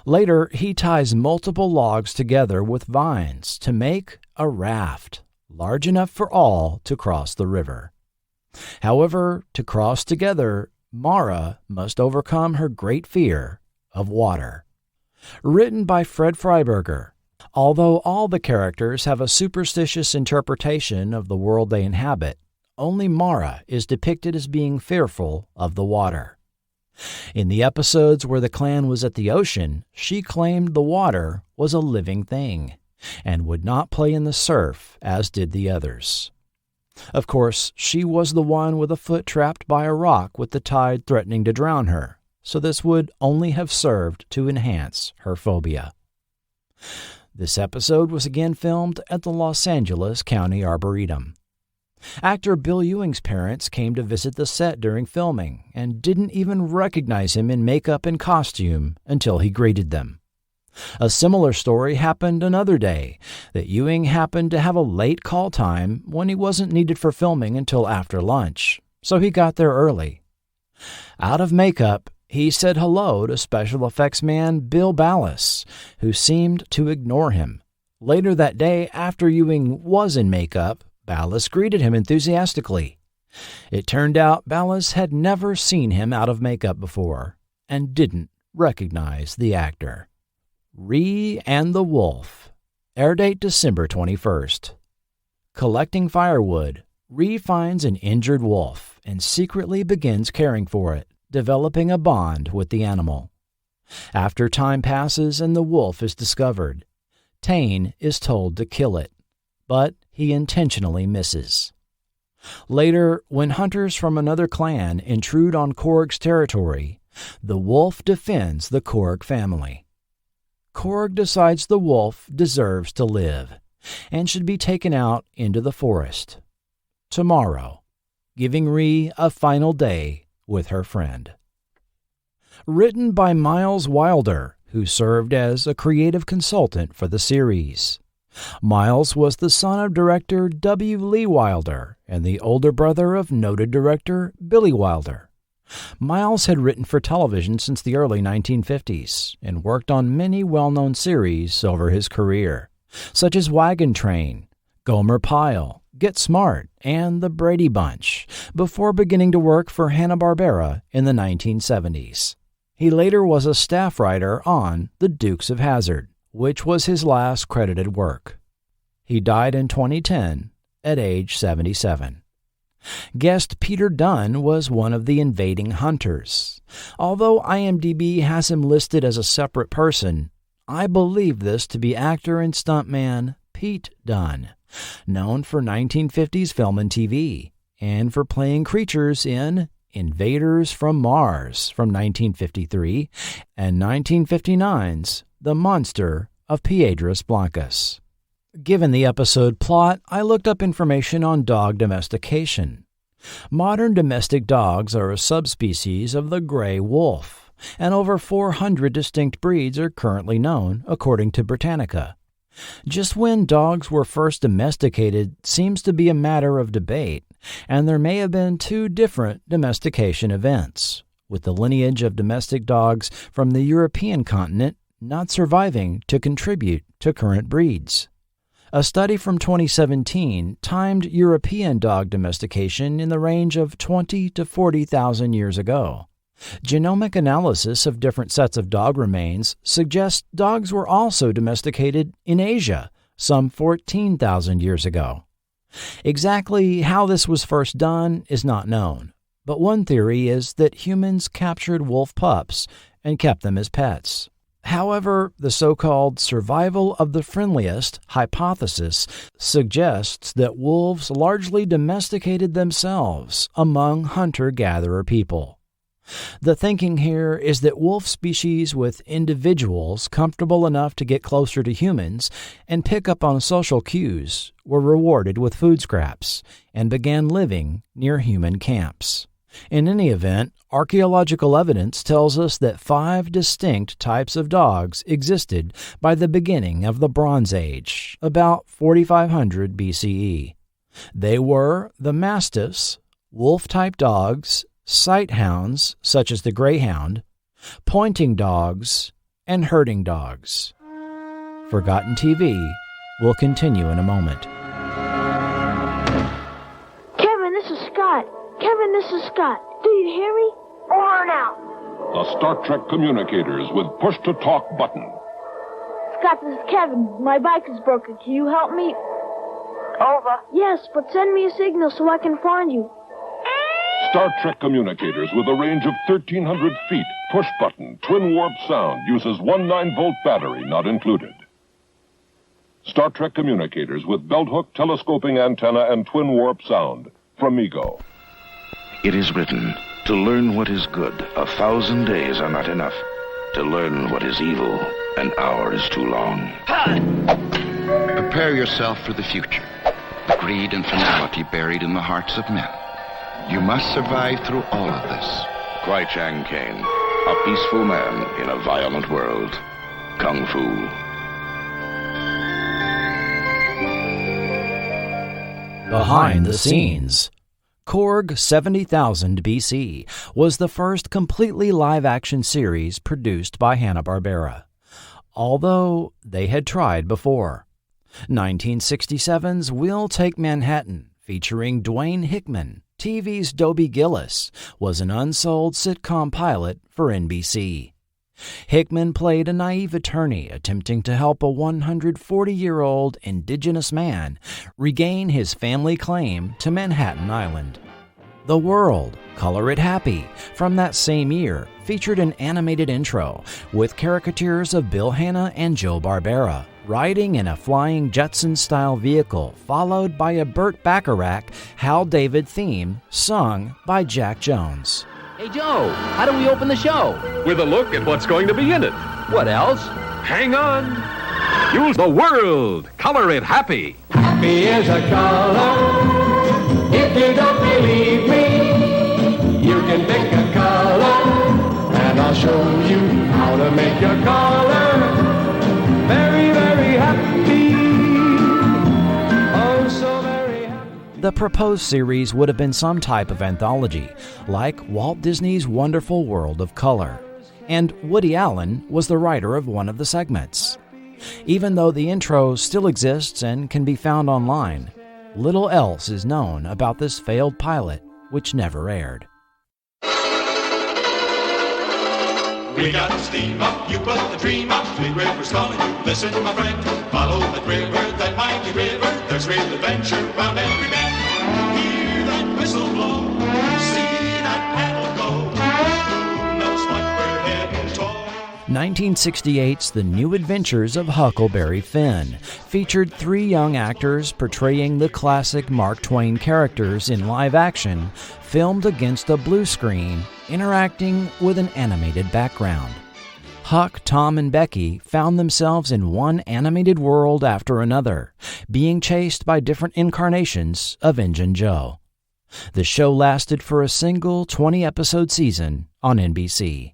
Later, he ties multiple logs together with vines to make a raft large enough for all to cross the river. However, to cross together, Mara must overcome her great fear of water. Written by Fred Freiberger, although all the characters have a superstitious interpretation of the world they inhabit, only Mara is depicted as being fearful of the water. In the episodes where the clan was at the ocean, she claimed the water was a living thing and would not play in the surf as did the others. Of course, she was the one with a foot trapped by a rock with the tide threatening to drown her, so this would only have served to enhance her phobia. This episode was again filmed at the Los Angeles County Arboretum. Actor Bill Ewing's parents came to visit the set during filming and didn't even recognize him in makeup and costume until he greeted them. A similar story happened another day, that Ewing happened to have a late call time when he wasn't needed for filming until after lunch, so he got there early. Out of makeup, he said hello to special effects man Bill Ballas, who seemed to ignore him. Later that day, after Ewing was in makeup, Ballas greeted him enthusiastically. It turned out Ballas had never seen him out of makeup before and didn't recognize the actor. Ree and the Wolf. Air date December 21st. Collecting firewood, Ree finds an injured wolf and secretly begins caring for it, developing a bond with the animal. After time passes and the wolf is discovered, Tane is told to kill it, but he intentionally misses. Later, when hunters from another clan intrude on Korg's territory, the wolf defends the Korg family. Korg decides the wolf deserves to live and should be taken out into the forest tomorrow, giving Ree a final day with her friend. Written by Miles Wilder, who served as a creative consultant for the series. Miles was the son of director W. Lee Wilder and the older brother of noted director Billy Wilder. Miles had written for television since the early 1950s and worked on many well-known series over his career, such as Wagon Train, Gomer Pyle, Get Smart, and The Brady Bunch, before beginning to work for Hanna-Barbera in the 1970s. He later was a staff writer on The Dukes of Hazzard, which was his last credited work. He died in 2010 at age 77. Guest Peter Dunn was one of the invading hunters. Although IMDb has him listed as a separate person, I believe this to be actor and stuntman Pete Dunn, known for 1950s film and TV, and for playing creatures in Invaders from Mars from 1953 and 1959's The Monster of Piedras Blancas. Given the episode plot, I looked up information on dog domestication. Modern domestic dogs are a subspecies of the gray wolf, and over 400 distinct breeds are currently known, according to Britannica. Just when dogs were first domesticated seems to be a matter of debate, and there may have been two different domestication events, with the lineage of domestic dogs from the European continent not surviving to contribute to current breeds. A study from 2017 timed European dog domestication in the range of 20 to 40,000 years ago. Genomic analysis of different sets of dog remains suggests dogs were also domesticated in Asia some 14,000 years ago. Exactly how this was first done is not known, but one theory is that humans captured wolf pups and kept them as pets. However, the so-called survival of the friendliest hypothesis suggests that wolves largely domesticated themselves among hunter-gatherer people. The thinking here is that wolf species with individuals comfortable enough to get closer to humans and pick up on social cues were rewarded with food scraps and began living near human camps. In any event, archaeological evidence tells us that 5 distinct types of dogs existed by the beginning of the Bronze Age, about 4500 BCE. They were the mastiffs, wolf-type dogs, sighthounds, such as the greyhound, pointing dogs, and herding dogs. Forgotten TV will continue in a moment. Kevin, this is Scott. Kevin, this is Scott. Do you hear me? Over now. The Star Trek communicators with push-to-talk button. Scott, this is Kevin. My bike is broken. Can you help me? Over. Yes, but send me a signal so I can find you. Star Trek communicators with a range of 1,300 feet. Push button, twin warp sound, uses 1 9-volt battery, not included. Star Trek communicators with belt hook, telescoping antenna, and twin warp sound. From Ego. It is written, to learn what is good, 1,000 days are not enough. To learn what is evil, an hour is too long. Prepare yourself for the future. The greed and finality buried in the hearts of men. You must survive through all of this. Kwai Chang Caine, a peaceful man in a violent world. Kung Fu. Behind the scenes. Korg 70,000 BC was the first completely live-action series produced by Hanna-Barbera, although they had tried before. 1967's We'll Take Manhattan, featuring Dwayne Hickman, TV's Dobie Gillis, was an unsold sitcom pilot for NBC. Hickman played a naive attorney attempting to help a 140-year-old indigenous man regain his family claim to Manhattan Island. The World, Color It Happy, from that same year, featured an animated intro with caricatures of Bill Hanna and Joe Barbera riding in a flying Jetson-style vehicle, followed by a Burt Bacharach Hal David theme sung by Jack Jones. Hey, Joe, how do we open the show? With a look at what's going to be in it. What else? Hang on. Use The World. Color it happy. Happy is a color. If you don't believe me, you can pick a color, and I'll show you how to make your color very, very happy. Oh, so very happy. The proposed series would have been some type of anthology, like Walt Disney's Wonderful World of Color, and Woody Allen was the writer of one of the segments. Even though the intro still exists and can be found online, little else is known about this failed pilot, which never aired. We got the steam up, you put the dream up. Big River's calling you, listen my friend. Follow that river, that mighty river. There's real adventure round every bend. Hear that whistle 1968's The New Adventures of Huckleberry Finn featured 3 young actors portraying the classic Mark Twain characters in live action, filmed against a blue screen, interacting with an animated background. Huck, Tom, and Becky found themselves in one animated world after another, being chased by different incarnations of Injun Joe. The show lasted for a single 20-episode season on NBC.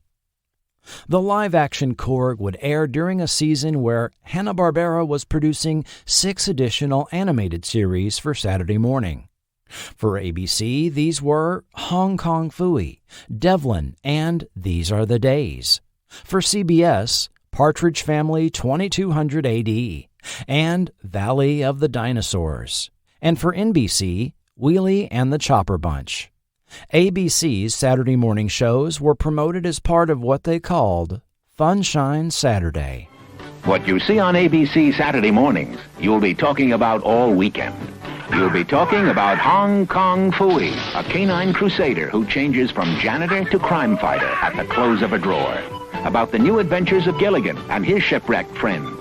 The live-action Korg would air during a season where Hanna-Barbera was producing 6 additional animated series for Saturday morning. For ABC, these were Hong Kong Phooey, Devlin, and These Are the Days. For CBS, Partridge Family 2200 AD, and Valley of the Dinosaurs. And for NBC, Wheelie and the Chopper Bunch. ABC's Saturday morning shows were promoted as part of what they called Funshine Saturday. What you see on ABC Saturday mornings, you'll be talking about all weekend. You'll be talking about Hong Kong Phooey, a canine crusader who changes from janitor to crime fighter at the close of a drawer. About the new adventures of Gilligan and his shipwrecked friends.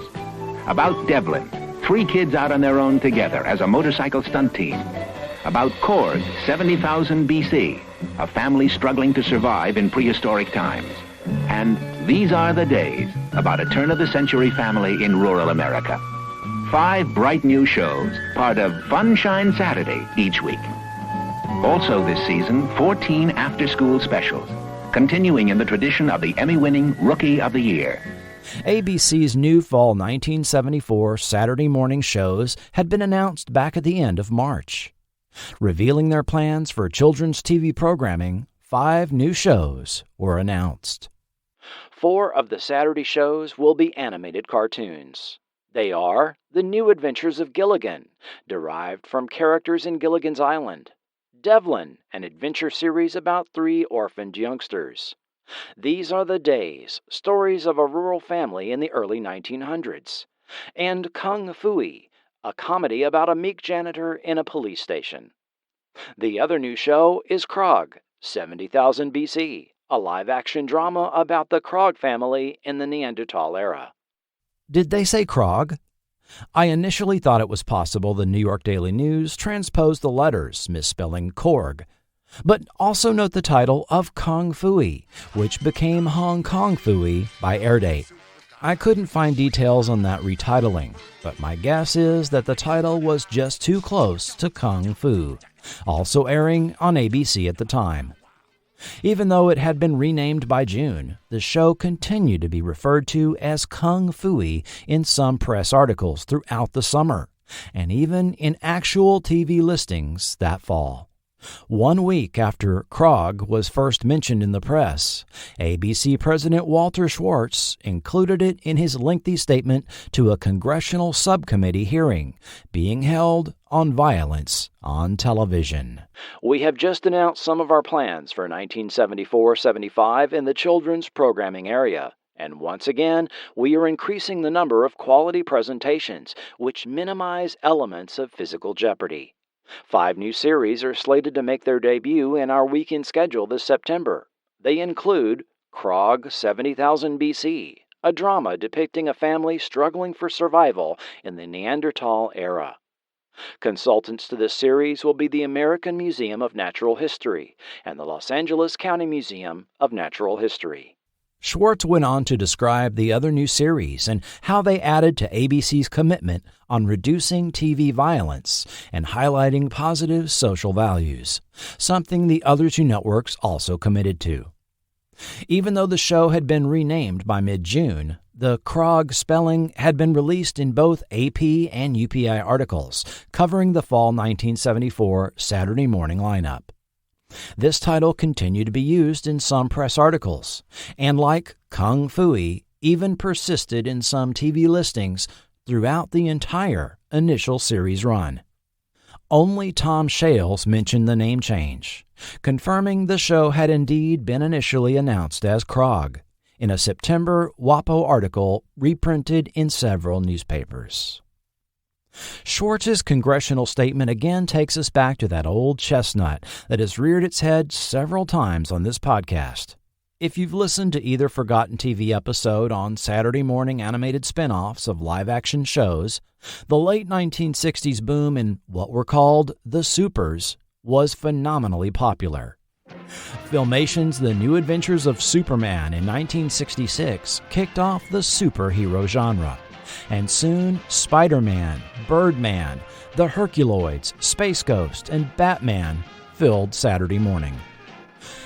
About Devlin, 3 kids out on their own together as a motorcycle stunt team. About Korg, 70,000 BC, a family struggling to survive in prehistoric times. And These Are the Days, about a turn-of-the-century family in rural America. 5 bright new shows, part of Funshine Saturday each week. Also this season, 14 after-school specials, continuing in the tradition of the Emmy-winning Rookie of the Year. ABC's new fall 1974 Saturday morning shows had been announced back at the end of March. Revealing their plans for children's TV programming, 5 new shows were announced. 4 of the Saturday shows will be animated cartoons. They are The New Adventures of Gilligan, derived from characters in Gilligan's Island. Devlin, an adventure series about 3 orphaned youngsters. These Are the Days, stories of a rural family in the early 1900s. And Kung Phooey, a comedy about a meek janitor in a police station. The other new show is Krog, 70,000 BC, a live-action drama about the Krog family in the Neanderthal era. Did they say Krog? I initially thought it was possible the New York Daily News transposed the letters, misspelling Korg. But also note the title of Kung Phooey, which became Hong Kong Phooey by air date. I couldn't find details on that retitling, but my guess is that the title was just too close to Kung Fu, also airing on ABC at the time. Even though it had been renamed by June, the show continued to be referred to as Kung Phooey in some press articles throughout the summer, and even in actual TV listings that fall. 1 week after Krog was first mentioned in the press, ABC President Walter Schwartz included it in his lengthy statement to a congressional subcommittee hearing being held on violence on television. We have just announced some of our plans for 1974-75 in the children's programming area. And once again, we are increasing the number of quality presentations which minimize elements of physical jeopardy. 5 new series are slated to make their debut in our weekend schedule this September. They include Krog 70,000 BC, a drama depicting a family struggling for survival in the Neanderthal era. Consultants to this series will be the American Museum of Natural History and the Los Angeles County Museum of Natural History. Schwartz went on to describe the other new series and how they added to ABC's commitment on reducing TV violence and highlighting positive social values, something the other 2 networks also committed to. Even though the show had been renamed by mid-June, the Krog spelling had been released in both AP and UPI articles covering the fall 1974 Saturday morning lineup. This title continued to be used in some press articles, and like Kung Phooey, even persisted in some TV listings throughout the entire initial series run. Only Tom Shales mentioned the name change, confirming the show had indeed been initially announced as Krog, in a September WAPO article reprinted in several newspapers. Schwartz's congressional statement again takes us back to that old chestnut that has reared its head several times on this podcast. If you've listened to either Forgotten TV episode on Saturday morning animated spin-offs of live-action shows, the late 1960s boom in what were called the Supers was phenomenally popular. Filmation's The New Adventures of Superman in 1966 kicked off the superhero genre, and soon Spider-Man, Birdman, the Herculoids, Space Ghost, and Batman filled Saturday morning.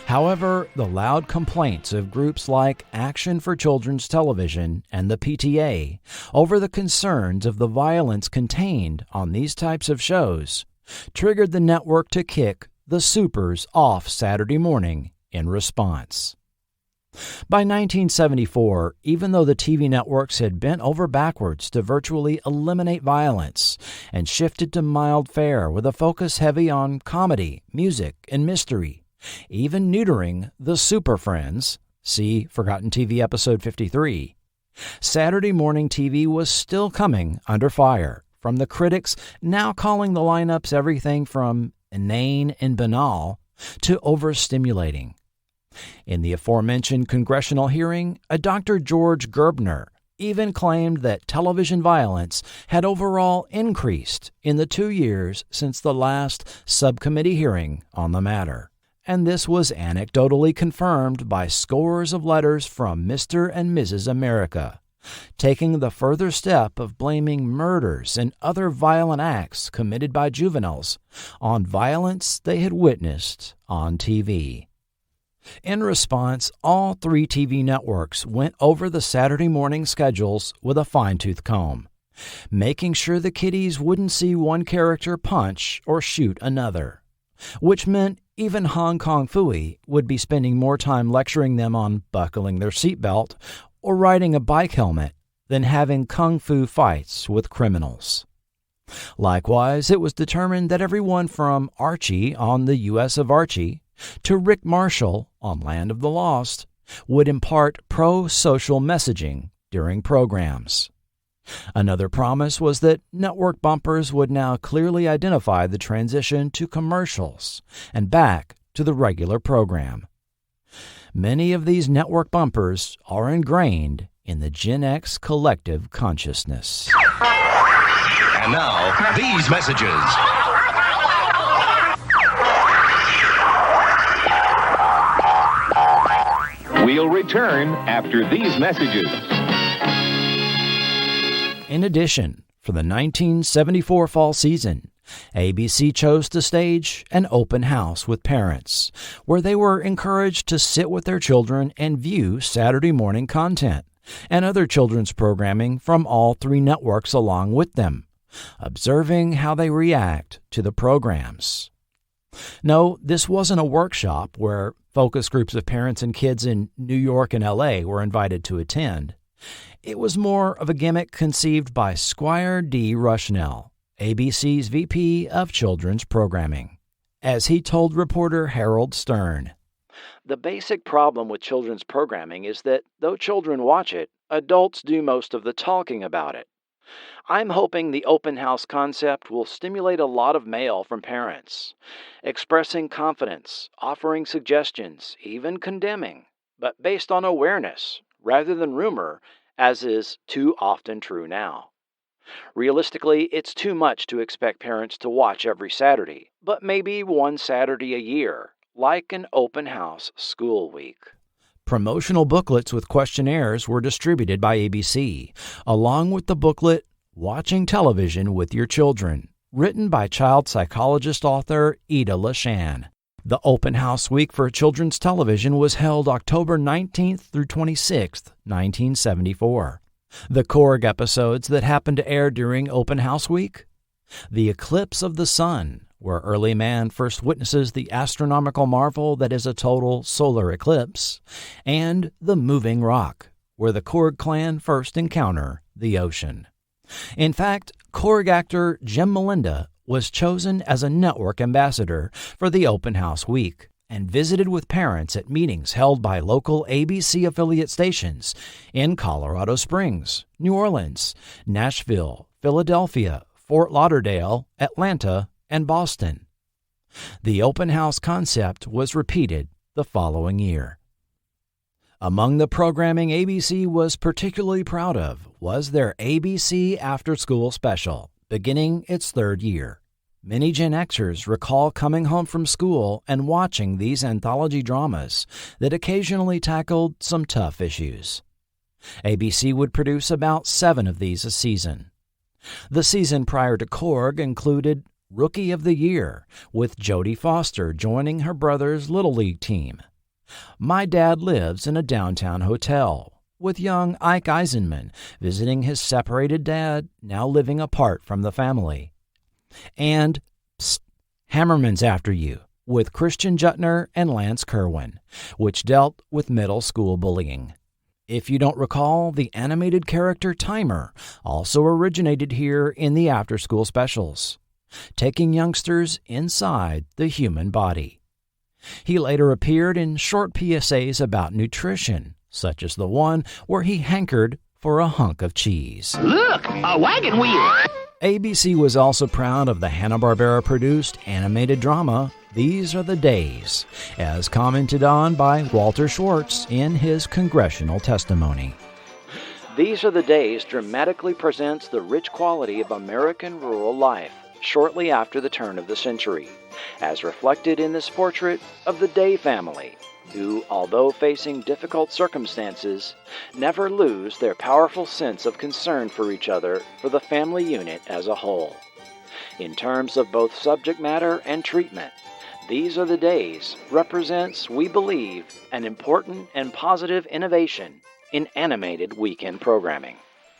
However, the loud complaints of groups like Action for Children's Television and the PTA over the concerns of the violence contained on these types of shows triggered the network to kick the Supers off Saturday morning in response. By 1974, even though the TV networks had bent over backwards to virtually eliminate violence and shifted to mild fare with a focus heavy on comedy, music, and mystery, even neutering the Super Friends, see Forgotten TV episode 53, Saturday morning TV was still coming under fire from the critics now calling the lineups everything from inane and banal to overstimulating. In the aforementioned congressional hearing, a Dr. George Gerbner even claimed that television violence had overall increased in the 2 years since the last subcommittee hearing on the matter. And this was anecdotally confirmed by scores of letters from Mr. and Mrs. America, taking the further step of blaming murders and other violent acts committed by juveniles on violence they had witnessed on TV. In response, all 3 TV networks went over the Saturday morning schedules with a fine-tooth comb, making sure the kiddies wouldn't see one character punch or shoot another, which meant even Hong Kong Phooey would be spending more time lecturing them on buckling their seatbelt or riding a bike helmet than having kung fu fights with criminals. Likewise, it was determined that everyone from Archie on the U.S. of Archie to Rick Marshall on Land of the Lost would impart pro-social messaging during programs. Another promise was that network bumpers would now clearly identify the transition to commercials and back to the regular program. Many of these network bumpers are ingrained in the Gen X collective consciousness. And now, these messages. We'll return after these messages. In addition, for the 1974 fall season, ABC chose to stage an open house with parents, where they were encouraged to sit with their children and view Saturday morning content and other children's programming from all 3 networks along with them, observing how they react to the programs. No, this wasn't a workshop where focus groups of parents and kids in New York and L.A. were invited to attend. It was more of a gimmick conceived by Squire D. Rushnell, ABC's VP of Children's Programming, as he told reporter Harold Stern. The basic problem with children's programming is that though children watch it, adults do most of the talking about it. I'm hoping the open house concept will stimulate a lot of mail from parents, expressing confidence, offering suggestions, even condemning, but based on awareness rather than rumor, as is too often true now. Realistically, it's too much to expect parents to watch every Saturday, but maybe one Saturday a year, like an open house school week. Promotional booklets with questionnaires were distributed by ABC, along with the booklet Watching Television with Your Children, written by child psychologist author Ida LaShan. The Open House Week for Children's Television was held October 19th through 26th, 1974. The Korg episodes that happened to air during Open House Week: The Eclipse of the Sun, where early man first witnesses the astronomical marvel that is a total solar eclipse, and The Moving Rock, where the Korg clan first encounter the ocean. In fact, Korg actor Jim Malinda was chosen as a network ambassador for the Open House Week and visited with parents at meetings held by local ABC affiliate stations in Colorado Springs, New Orleans, Nashville, Philadelphia, Fort Lauderdale, Atlanta, and Boston. The open house concept was repeated the following year. Among the programming ABC was particularly proud of was their ABC After School Special, beginning its third year. Many Gen Xers recall coming home from school and watching these anthology dramas that occasionally tackled some tough issues. ABC would produce about 7 of these a season. The season prior to Korg included Rookie of the Year, with Jodie Foster joining her brother's Little League team. My Dad Lives in a Downtown Hotel, with young Ike Eisenman visiting his separated dad, now living apart from the family. And Hammerman's After You, with Christian Jutner and Lance Kerwin, which dealt with middle school bullying. If you don't recall, the animated character Timer also originated here in the after-school specials, taking youngsters inside the human body. He later appeared in short PSAs about nutrition, such as the one where he hankered for a hunk of cheese. Look, a wagon wheel! ABC was also proud of the Hanna-Barbera produced animated drama These Are the Days, as commented on by Walter Schwartz in his congressional testimony. These Are the Days dramatically presents the rich quality of American rural life shortly after the turn of the century, as reflected in this portrait of the Day family, who, although facing difficult circumstances, never lose their powerful sense of concern for each other for the family unit as a whole. In terms of both subject matter and treatment, These Are the Days represents, we believe, an important and positive innovation in animated weekend programming.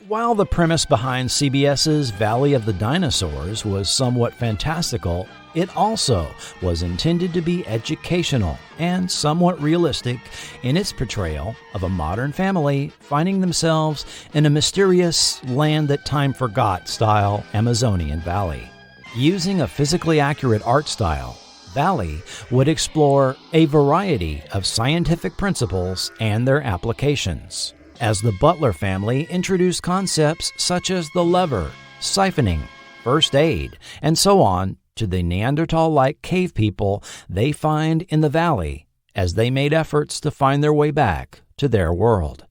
While the premise behind CBS's Valley of the Dinosaurs was somewhat fantastical, it also was intended to be educational and somewhat realistic in its portrayal of a modern family finding themselves in a mysterious land that time forgot style Amazonian valley. Using a physically accurate art style, Valley would explore a variety of scientific principles and their applications, as the Butler family introduced concepts such as the lever, siphoning, first aid, and so on to the Neanderthal-like cave people they find in the valley as they made efforts to find their way back to their world.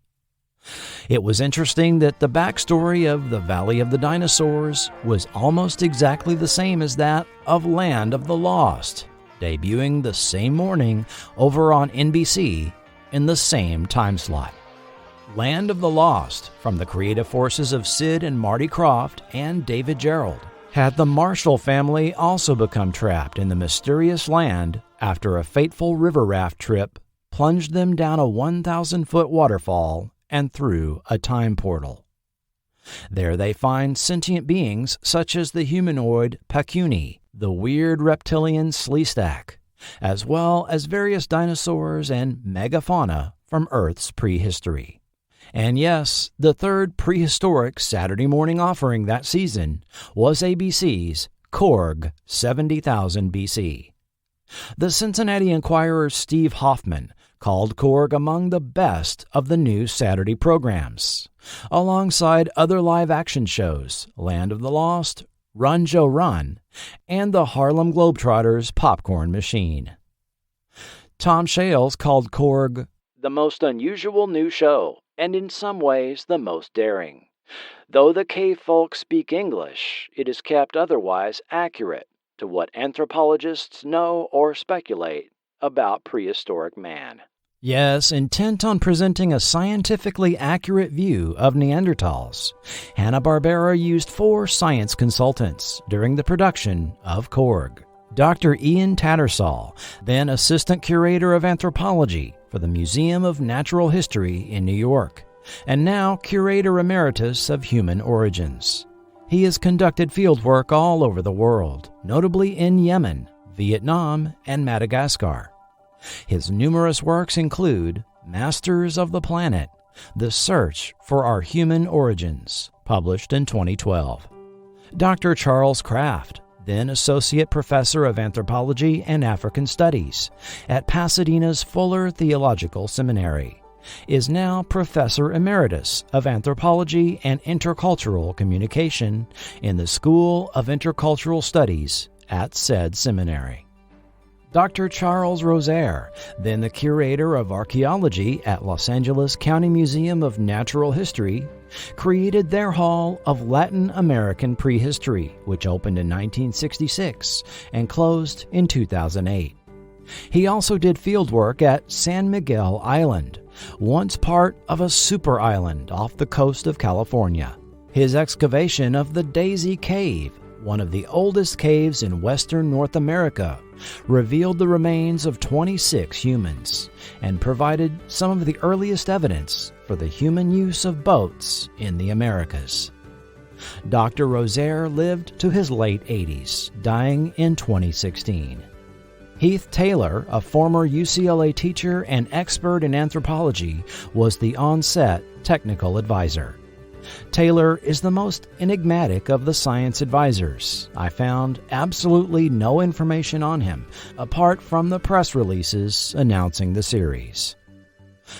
It was interesting that the backstory of the Valley of the Dinosaurs was almost exactly the same as that of Land of the Lost, debuting the same morning over on NBC in the same time slot. Land of the Lost, from the creative forces of Sid and Marty Krofft and David Gerrold, had the Marshall family also become trapped in the mysterious land after a fateful river raft trip plunged them down a 1,000-foot waterfall and through a time portal. There they find sentient beings such as the humanoid Pakuni, the weird reptilian Sleestak, as well as various dinosaurs and megafauna from Earth's prehistory. And yes, the third prehistoric Saturday morning offering that season was ABC's Korg 70,000 BC. The Cincinnati Enquirer's Steve Hoffman called Korg among the best of the new Saturday programs, alongside other live-action shows, Land of the Lost, Run, Joe, Run, and the Harlem Globetrotters Popcorn Machine. Tom Shales called Korg the most unusual new show, and in some ways the most daring. Though the cave folk speak English, it is kept otherwise accurate to what anthropologists know or speculate about prehistoric man. Yes, intent on presenting a scientifically accurate view of Neanderthals, Hanna-Barbera used 4 science consultants during the production of Korg. Dr. Ian Tattersall, then Assistant Curator of Anthropology for the Museum of Natural History in New York, and now Curator Emeritus of Human Origins. He has conducted fieldwork all over the world, notably in Yemen, Vietnam, and Madagascar. His numerous works include Masters of the Planet, The Search for Our Human Origins, published in 2012. Dr. Charles Kraft, then Associate Professor of Anthropology and African Studies at Pasadena's Fuller Theological Seminary, is now Professor Emeritus of Anthropology and Intercultural Communication in the School of Intercultural Studies at said seminary. Dr. Charles Rosaire, then the curator of archaeology at Los Angeles County Museum of Natural History, created their Hall of Latin American Prehistory, which opened in 1966 and closed in 2008. He also did fieldwork at San Miguel Island, once part of a super island off the coast of California. His excavation of the Daisy Cave, one of the oldest caves in western North America, revealed the remains of 26 humans and provided some of the earliest evidence for the human use of boats in the Americas. Dr. Rosaire lived to his late 80s, dying in 2016. Heath Taylor, a former UCLA teacher and expert in anthropology, was the on-set technical advisor. Taylor is the most enigmatic of the science advisors. I found absolutely no information on him, apart from the press releases announcing the series.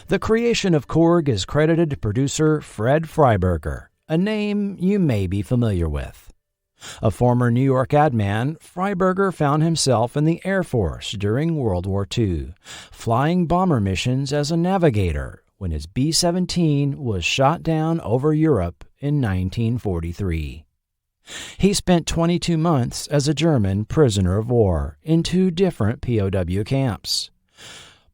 The creation of Korg is credited to producer Fred Freiberger, a name you may be familiar with. A former New York ad man, Freiberger found himself in the Air Force during World War II, flying bomber missions as a navigator when his B-17 was shot down over Europe in 1943. He spent 22 months as a German prisoner of war in 2 different POW camps,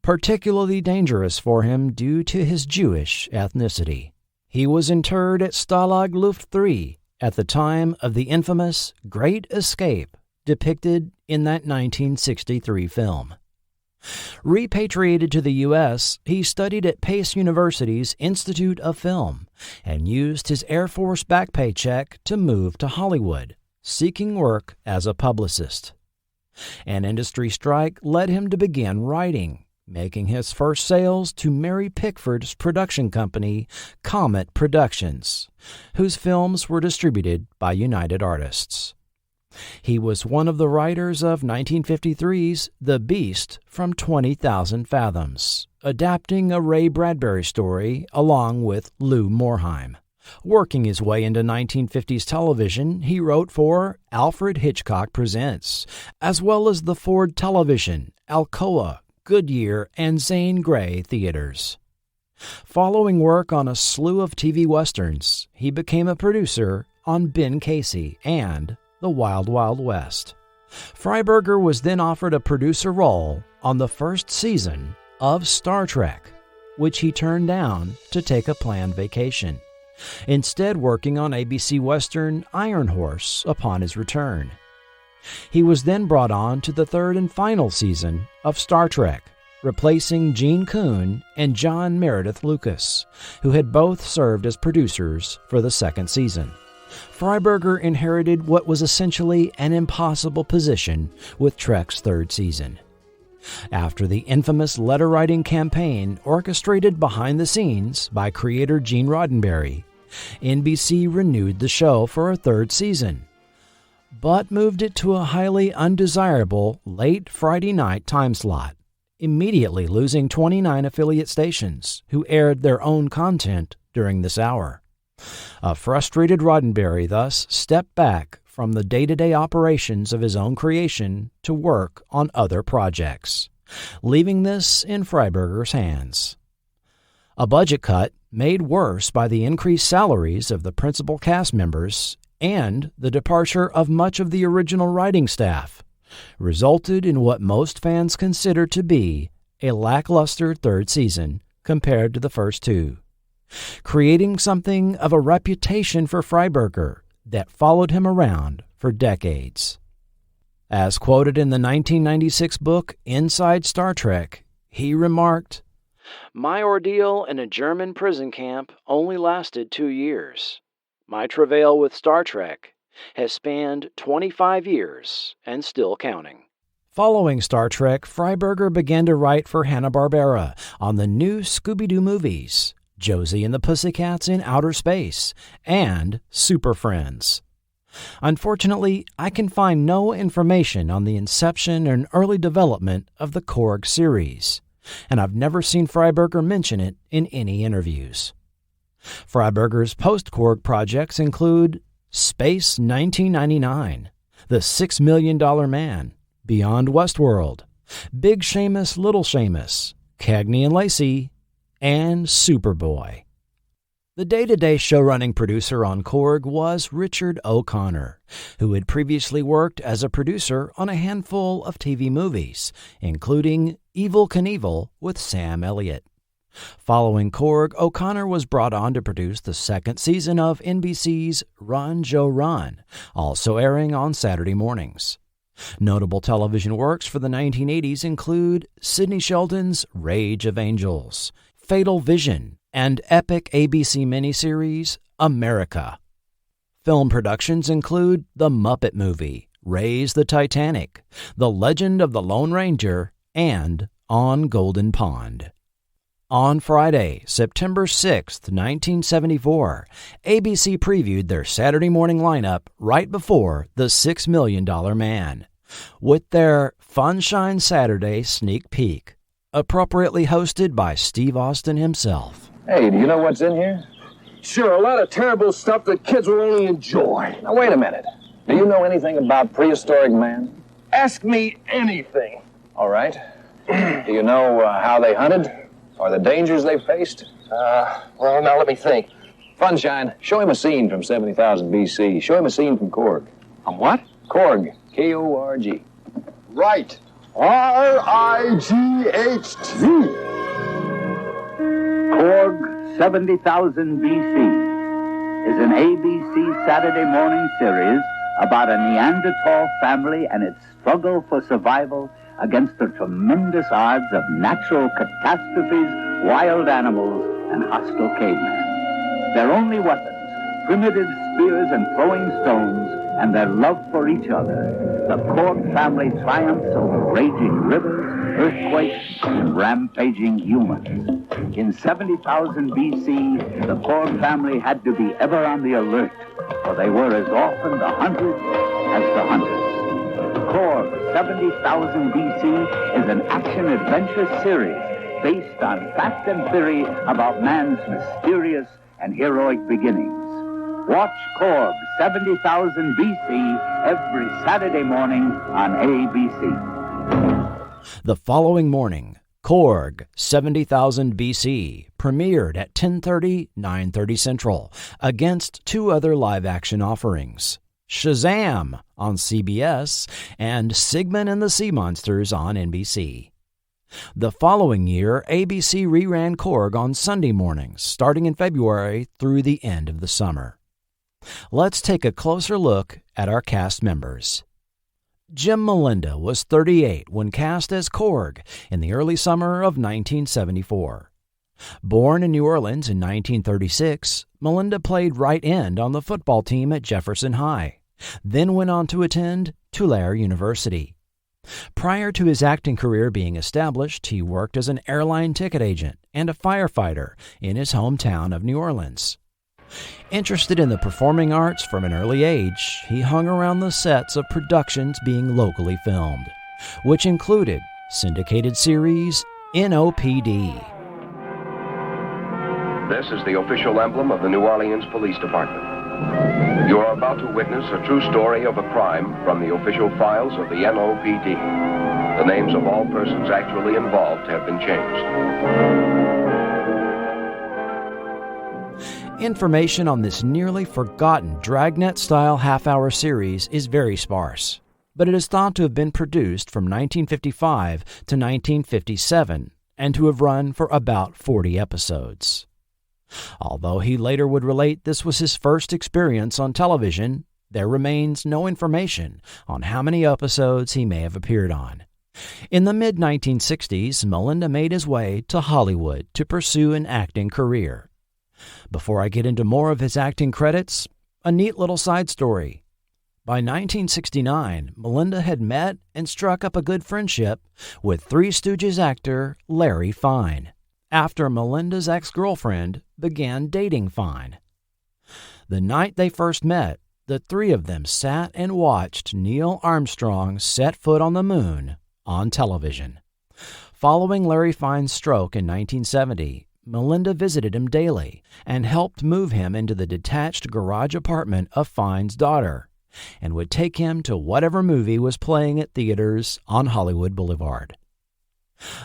particularly dangerous for him due to his Jewish ethnicity. He was interred at Stalag Luft III at the time of the infamous Great Escape depicted in that 1963 film. Repatriated to the U.S., he studied at Pace University's Institute of Film and used his Air Force back paycheck to move to Hollywood, seeking work as a publicist. An industry strike led him to begin writing, making his first sales to Mary Pickford's production company, Comet Productions, whose films were distributed by United Artists. He was one of the writers of 1953's The Beast from 20,000 Fathoms, adapting a Ray Bradbury story along with Lou Morheim. Working his way into 1950s television, he wrote for Alfred Hitchcock Presents, as well as the Ford Television, Alcoa, Goodyear, and Zane Grey theaters. Following work on a slew of TV westerns, he became a producer on Ben Casey and The Wild Wild West. Freiberger was then offered a producer role on the first season of Star Trek, which he turned down to take a planned vacation, instead working on ABC Western Iron Horse upon his return. He was then brought on to the 3rd and final season of Star Trek, replacing Gene Kuhn and John Meredith Lucas, who had both served as producers for the 2nd season. Freiberger inherited what was essentially an impossible position with Trek's 3rd season. After the infamous letter-writing campaign orchestrated behind the scenes by creator Gene Roddenberry, NBC renewed the show for a 3rd season, but moved it to a highly undesirable late Friday night time slot, immediately losing 29 affiliate stations who aired their own content during this hour. A frustrated Roddenberry thus stepped back from the day-to-day operations of his own creation to work on other projects, leaving this in Freiberger's hands. A budget cut, made worse by the increased salaries of the principal cast members and the departure of much of the original writing staff, resulted in what most fans consider to be a lackluster 3rd season compared to the first 2. Creating something of a reputation for Freiberger that followed him around for decades. As quoted in the 1996 book Inside Star Trek, he remarked, "My ordeal in a German prison camp only lasted 2 years. My travail with Star Trek has spanned 25 years and still counting." Following Star Trek, Freiberger began to write for Hanna-Barbera on the new Scooby-Doo movies, Josie and the Pussycats in Outer Space, and Super Friends. Unfortunately, I can find no information on the inception and early development of the Korg series, and I've never seen Freiberger mention it in any interviews. Freiberger's post-Korg projects include Space 1999, The $6 Million Man, Beyond Westworld, Big Seamus, Little Seamus, Cagney and Lacey, and Superboy. The day-to-day show-running producer on Korg was Richard O'Connor, who had previously worked as a producer on a handful of TV movies, including Evel Knievel with Sam Elliott. Following Korg, O'Connor was brought on to produce the second season of NBC's Run, Joe Run, also airing on Saturday mornings. Notable television works for the 1980s include Sidney Sheldon's Rage of Angels, Fatal Vision, and epic ABC miniseries America. Film productions include The Muppet Movie, Raise the Titanic, The Legend of the Lone Ranger, and On Golden Pond. On Friday, September 6, 1974, ABC previewed their Saturday morning lineup right before The $6 Million Man, with their Funshine Saturday sneak peek, appropriately hosted by Steve Austin himself. Hey, do you know what's in here? Sure, a lot of terrible stuff that kids will only enjoy. Now, wait a minute. Do you know anything about prehistoric man? Ask me anything. All right. Do you know how they hunted? Or the dangers they faced? Well, now let me think. Funshine, show him a scene from 70,000 BC. Show him a scene from Korg. From what? Korg. K-O-R-G. Right. R-I-G-H-T. Korg 70,000 BC is an ABC Saturday morning series about a Neanderthal family and its struggle for survival against the tremendous odds of natural catastrophes, wild animals, and hostile cavemen. Their only weapons, primitive spears and throwing stones, and their love for each other. The Korg family triumphs over raging rivers, earthquakes, and rampaging humans. In 70,000 BC, the Korg family had to be ever on the alert, for they were as often the hunted as the hunters. Korg 70,000 BC is an action-adventure series based on fact and theory about man's mysterious and heroic beginnings. Watch Korg 70,000 BC every Saturday morning on ABC. The following morning, Korg 70,000 BC premiered at 10:30, 9:30 Central against two other live-action offerings, Shazam on CBS and Sigmund and the Sea Monsters on NBC. The following year, ABC reran Korg on Sunday mornings, starting in February through the end of the summer. Let's take a closer look at our cast members. Jim Malinda was 38 when cast as Korg in the early summer of 1974. Born in New Orleans in 1936, Malinda played right end on the football team at Jefferson High, then went on to attend Tulare University. Prior to his acting career being established, he worked as an airline ticket agent and a firefighter in his hometown of New Orleans. Interested in the performing arts from an early age, he hung around the sets of productions being locally filmed, which included syndicated series NOPD. This is the official emblem of the New Orleans Police Department. You are about to witness a true story of a crime from the official files of the NOPD. The names of all persons actually involved have been changed. Information on this nearly forgotten Dragnet-style half-hour series is very sparse, but it is thought to have been produced from 1955 to 1957 and to have run for about 40 episodes. Although he later would relate this was his first experience on television, there remains no information on how many episodes he may have appeared on. In the mid-1960s, Malinda made his way to Hollywood to pursue an acting career. Before I get into more of his acting credits, a neat little side story. By 1969, Malinda had met and struck up a good friendship with Three Stooges actor Larry Fine, after Melinda's ex-girlfriend began dating Fine. The night they first met, the three of them sat and watched Neil Armstrong set foot on the moon on television. Following Larry Fine's stroke in 1970, Malinda visited him daily and helped move him into the detached garage apartment of Fine's daughter, and would take him to whatever movie was playing at theaters on Hollywood Boulevard.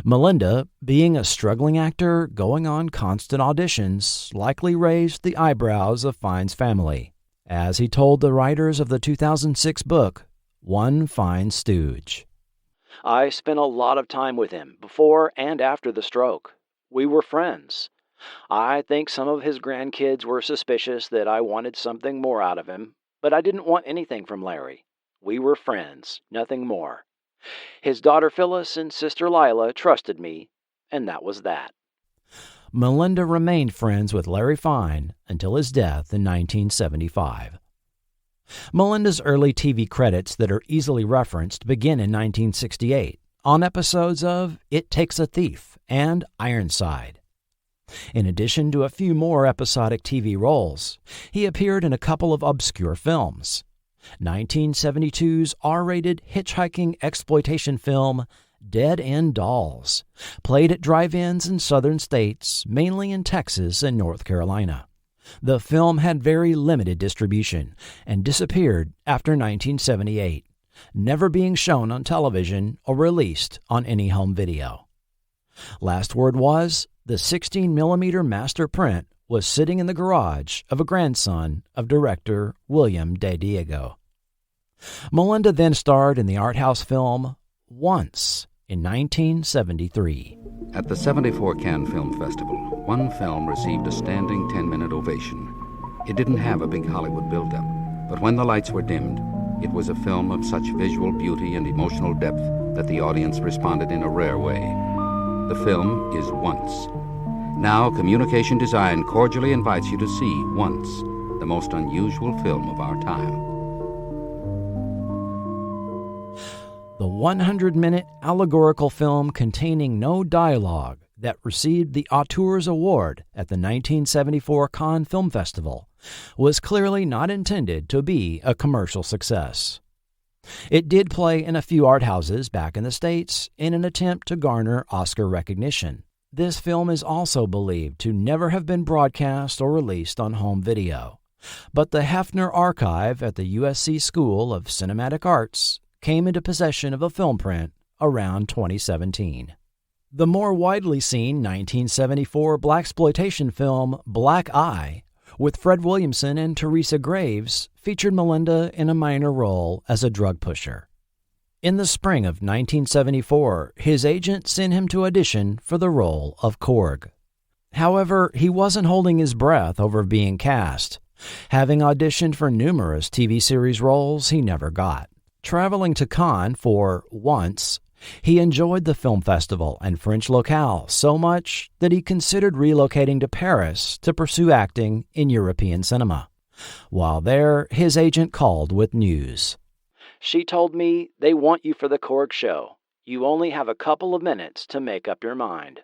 Malinda, being a struggling actor going on constant auditions, likely raised the eyebrows of Fine's family, as he told the writers of the 2006 book, One Fine Stooge. I spent a lot of time with him before and after the stroke. We were friends. I think some of his grandkids were suspicious that I wanted something more out of him, but I didn't want anything from Larry. We were friends, nothing more. His daughter Phyllis and sister Lila trusted me, and that was that. Malinda remained friends with Larry Fine until his death in 1975. Malinda's early TV credits that are easily referenced begin in 1968 on episodes of It Takes a Thief and Ironside. In addition to a few more episodic TV roles, he appeared in a couple of obscure films. 1972's R-rated hitchhiking exploitation film Dead End Dolls, played at drive-ins in southern states, mainly in Texas and North Carolina. The film had very limited distribution and disappeared after 1978, never being shown on television or released on any home video. Last word was, the 16mm master print was sitting in the garage of a grandson of director William De Diego. Malinda then starred in the art house film Once in 1973. At the 74 Cannes Film Festival, one film received a standing 10-minute ovation. It didn't have a big Hollywood buildup, but when the lights were dimmed, it was a film of such visual beauty and emotional depth that the audience responded in a rare way. The film is Once. Now, Communication Design cordially invites you to see Once, the most unusual film of our time. The 100-minute allegorical film containing no dialogue that received the Auteurs Award at the 1974 Cannes Film Festival was clearly not intended to be a commercial success. It did play in a few art houses back in the States in an attempt to garner Oscar recognition. This film is also believed to never have been broadcast or released on home video, but the Hefner Archive at the USC School of Cinematic Arts came into possession of a film print around 2017. The more widely seen 1974 blaxploitation film Black Eye, with Fred Williamson and Teresa Graves, featured Malinda in a minor role as a drug pusher. In the spring of 1974, his agent sent him to audition for the role of Korg. However, he wasn't holding his breath over being cast, having auditioned for numerous TV series roles he never got. Traveling to Cannes for Once, he enjoyed the film festival and French locale so much that he considered relocating to Paris to pursue acting in European cinema. While there, his agent called with news. She told me, "They want you for the Korg show. You only have a couple of minutes to make up your mind."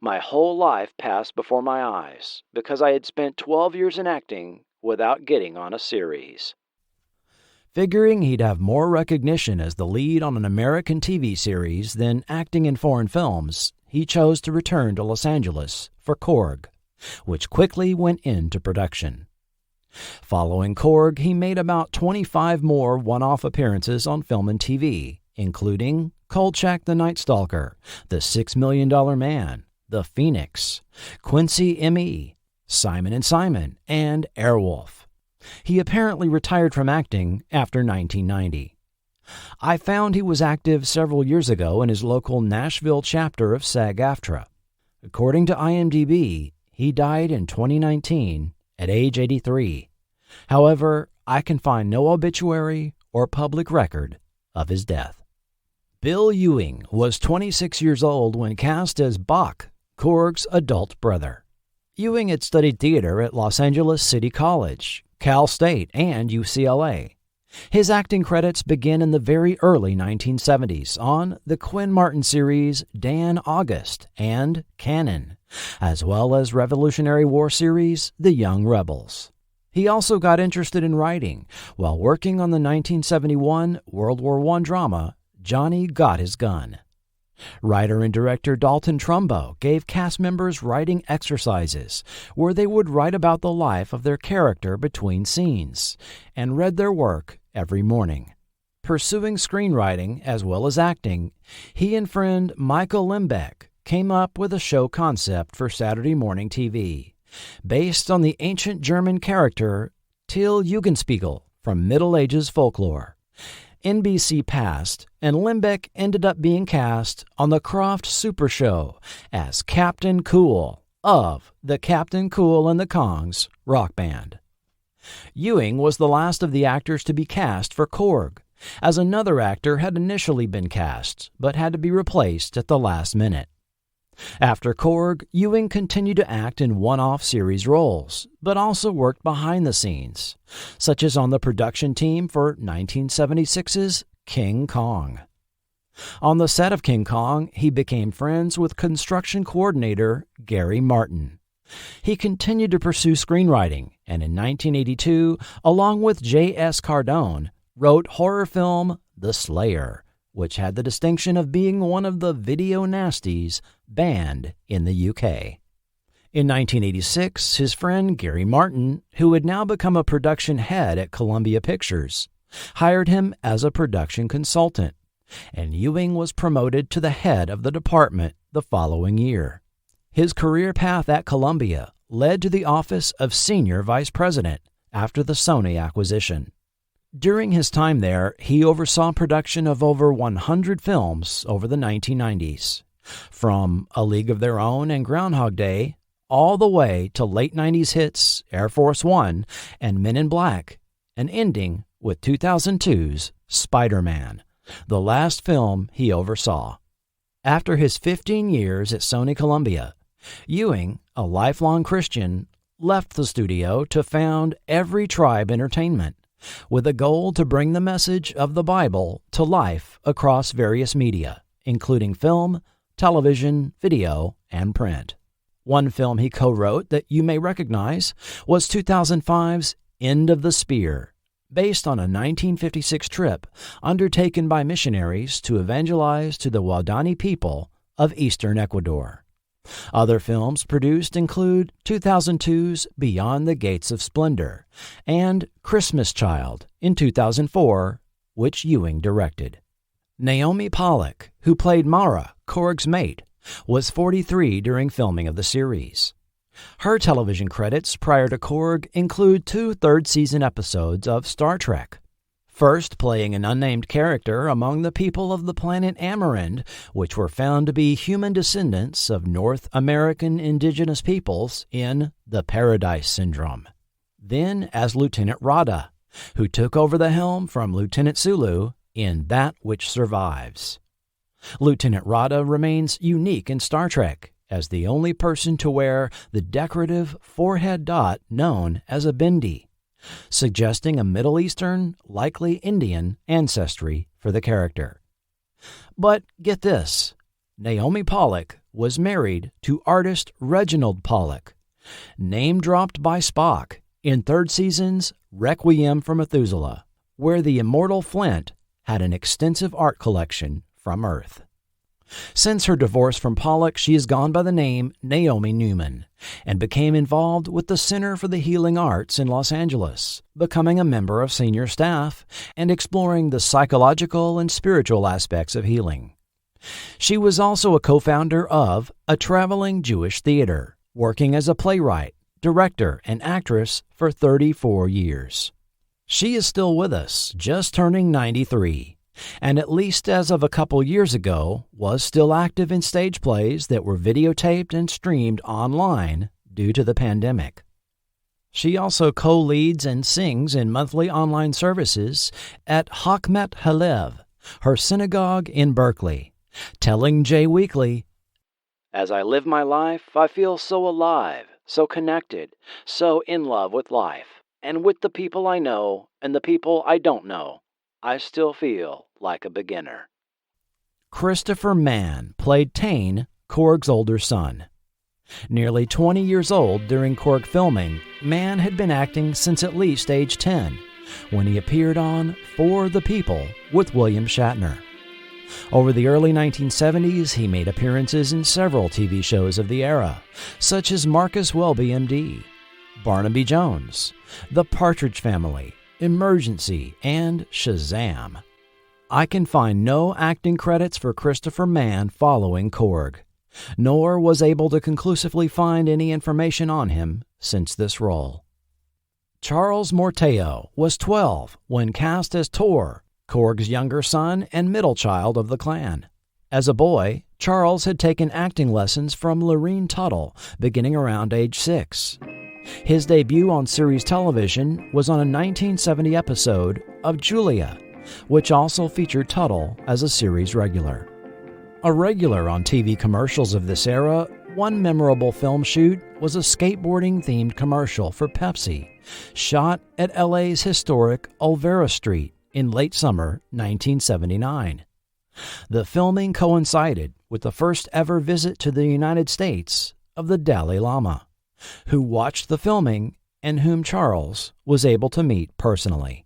My whole life passed before my eyes because I had spent 12 years in acting without getting on a series. Figuring he'd have more recognition as the lead on an American TV series than acting in foreign films, he chose to return to Los Angeles for Korg, which quickly went into production. Following Korg, he made about 25 more one-off appearances on film and TV, including Kolchak the Night Stalker, The $6 Million Man, The Phoenix, Quincy M.E., Simon & Simon, and Airwolf. He apparently retired from acting after 1990. I found he was active several years ago in his local Nashville chapter of SAG-AFTRA. According to IMDb, he died in 2019 at age 83. However, I can find no obituary or public record of his death. Bill Ewing was 26 years old when cast as Bach, Korg's adult brother. Ewing had studied theater at Los Angeles City College, Cal State, and UCLA. His acting credits begin in the very early 1970s on the Quinn Martin series Dan August and Cannon, as well as Revolutionary War series The Young Rebels. He also got interested in writing while working on the 1971 World War I drama Johnny Got His Gun. Writer and director Dalton Trumbo gave cast members writing exercises where they would write about the life of their character between scenes and read their work every morning. Pursuing screenwriting as well as acting, he and friend Michael Lembeck came up with a show concept for Saturday morning TV, based on the ancient German character Till Eugenspiegel from Middle Ages folklore. NBC passed, and Lembeck ended up being cast on the Croft Super Show as Captain Cool of the Captain Cool and the Kongs rock band. Ewing was the last of the actors to be cast for Korg, as another actor had initially been cast but had to be replaced at the last minute. After Korg, Ewing continued to act in one-off series roles, but also worked behind the scenes, such as on the production team for 1976's King Kong. On the set of King Kong, he became friends with construction coordinator Gary Martin. He continued to pursue screenwriting, and in 1982, along with J.S. Cardone, wrote horror film The Slayer, which had the distinction of being one of the video nasties banned in the UK. In 1986, his friend Gary Martin, who had now become a production head at Columbia Pictures, hired him as a production consultant, and Ewing was promoted to the head of the department the following year. His career path at Columbia led to the office of Senior Vice President after the Sony acquisition. During his time there, he oversaw production of over 100 films over the 1990s, from A League of Their Own and Groundhog Day, all the way to late 90s hits Air Force One and Men in Black, and ending with 2002's Spider-Man, the last film he oversaw. After his 15 years at Sony Columbia, Ewing, a lifelong Christian, left the studio to found Every Tribe Entertainment, with a goal to bring the message of the Bible to life across various media, including film, television, video, and print. One film he co-wrote that you may recognize was 2005's End of the Spear, based on a 1956 trip undertaken by missionaries to evangelize to the Waodani people of eastern Ecuador. Other films produced include 2002's Beyond the Gates of Splendor and Christmas Child in 2004, which Ewing directed. Naomi Pollock, who played Mara, Korg's mate, was 43 during filming of the series. Her television credits prior to Korg include 2 third-season episodes of Star Trek, first playing an unnamed character among the people of the planet Amerind, which were found to be human descendants of North American indigenous peoples in The Paradise Syndrome. Then as Lieutenant Rada, who took over the helm from Lieutenant Sulu in That Which Survives. Lieutenant Rada remains unique in Star Trek as the only person to wear the decorative forehead dot known as a bindi, suggesting a Middle Eastern, likely Indian, ancestry for the character. But get this, Naomi Pollock was married to artist Reginald Pollock, name-dropped by Spock in third season's Requiem for Methuselah, where the immortal Flint had an extensive art collection from Earth. Since her divorce from Pollock, she has gone by the name Naomi Newman and became involved with the Center for the Healing Arts in Los Angeles, becoming a member of senior staff and exploring the psychological and spiritual aspects of healing. She was also a co-founder of a traveling Jewish theater, working as a playwright, director, and actress for 34 years. She is still with us, just turning 93. And at least as of a couple years ago, was still active in stage plays that were videotaped and streamed online due to the pandemic. She also co-leads and sings in monthly online services at Hakmet Halev, her synagogue in Berkeley, telling Jay Weekly, "As I live my life, I feel so alive, so connected, so in love with life, and with the people I know and the people I don't know. I still feel like a beginner." Christopher Mann played Tane, Korg's older son. Nearly 20 years old during Korg filming, Mann had been acting since at least age 10, when he appeared on For the People with William Shatner. Over the early 1970s, he made appearances in several TV shows of the era, such as Marcus Welby, MD, Barnaby Jones, The Partridge Family, Emergency, and Shazam. I can find no acting credits for Christopher Mann following Korg, nor was able to conclusively find any information on him since this role. Charles Morteo was 12 when cast as Tor, Korg's younger son and middle child of the clan. As a boy, Charles had taken acting lessons from Lorene Tuttle beginning around age 6. His debut on series television was on a 1970 episode of Julia, which also featured Tuttle as a series regular. A regular on TV commercials of this era, one memorable film shoot was a skateboarding-themed commercial for Pepsi, shot at LA's historic Olvera Street in late summer 1979. The filming coincided with the first ever visit to the United States of the Dalai Lama, who watched the filming and whom Charles was able to meet personally.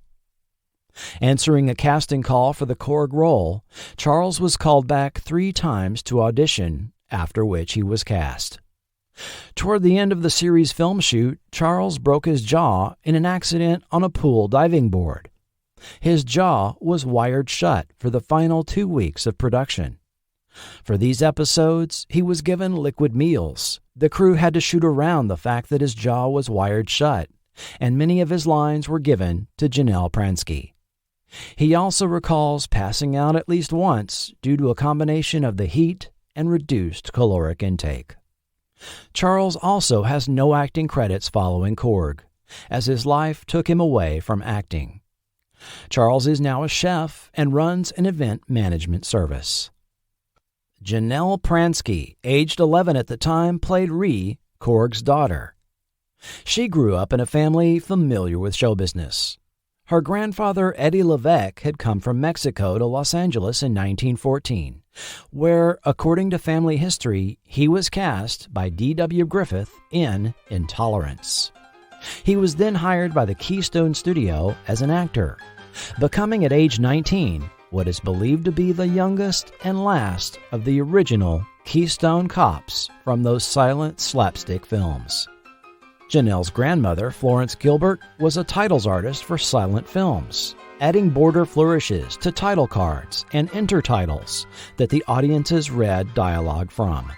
Answering a casting call for the Korg role, Charles was called back 3 times to audition, after which he was cast. Toward the end of the series film shoot, Charles broke his jaw in an accident on a pool diving board. His jaw was wired shut for the final 2 weeks of production. For these episodes, he was given liquid meals. The crew had to shoot around the fact that his jaw was wired shut, and many of his lines were given to Janelle Pransky. He also recalls passing out at least once due to a combination of the heat and reduced caloric intake. Charles also has no acting credits following Korg, as his life took him away from acting. Charles is now a chef and runs an event management service. Janelle Pransky, aged 11 at the time, played Ree, Korg's daughter. She grew up in a family familiar with show business. Her grandfather, Eddie Levesque, had come from Mexico to Los Angeles in 1914, where, according to family history, he was cast by D.W. Griffith in Intolerance. He was then hired by the Keystone Studio as an actor, becoming at age 19 what is believed to be the youngest and last of the original Keystone Cops from those silent slapstick films. Janelle's grandmother, Florence Gilbert, was a titles artist for silent films, adding border flourishes to title cards and intertitles that the audiences read dialogue from.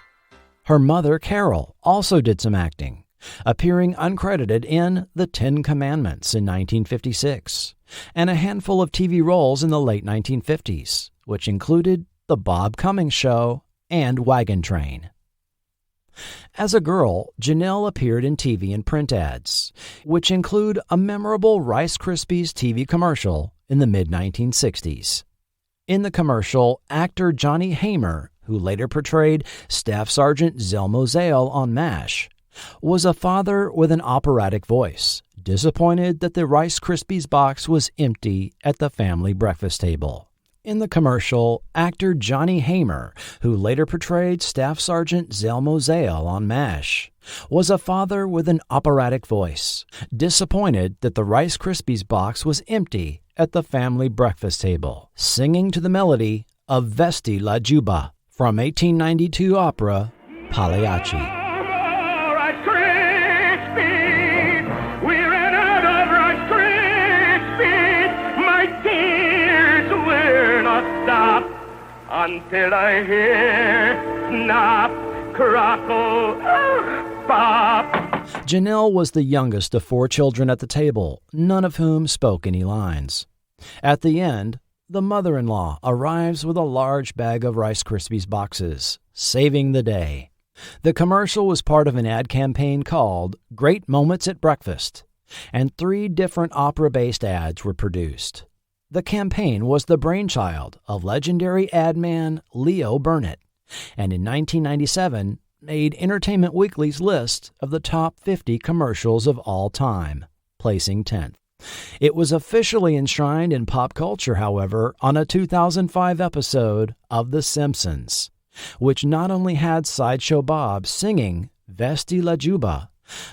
Her mother, Carol, also did some acting, appearing uncredited in The 10 Commandments in 1956, and a handful of TV roles in the late 1950s, which included The Bob Cummings Show and Wagon Train. As a girl, Janelle appeared in TV and print ads, which include a memorable Rice Krispies TV commercial in the mid-1960s. In the commercial, actor Johnny Hamer, who later portrayed Staff Sergeant Zelmo Zale on MASH, was a father with an operatic voice, disappointed that the Rice Krispies box was empty at the family breakfast table. In the commercial, actor Johnny Hamer, who later portrayed Staff Sergeant Zelmo Zale on MASH, was a father with an operatic voice, disappointed that the Rice Krispies box was empty at the family breakfast table, singing to the melody of Vesti la Juba from 1892 opera Pagliacci. Until I hear snap, crackle, pop. Janelle was the youngest of 4 children at the table, none of whom spoke any lines. At the end, the mother-in-law arrives with a large bag of Rice Krispies boxes, saving the day. The commercial was part of an ad campaign called Great Moments at Breakfast, and 3 different opera-based ads were produced. The campaign was the brainchild of legendary ad man Leo Burnett, and in 1997 made Entertainment Weekly's list of the top 50 commercials of all time, placing 10th. It was officially enshrined in pop culture, however, on a 2005 episode of The Simpsons, which not only had Sideshow Bob singing Vesti la Juba,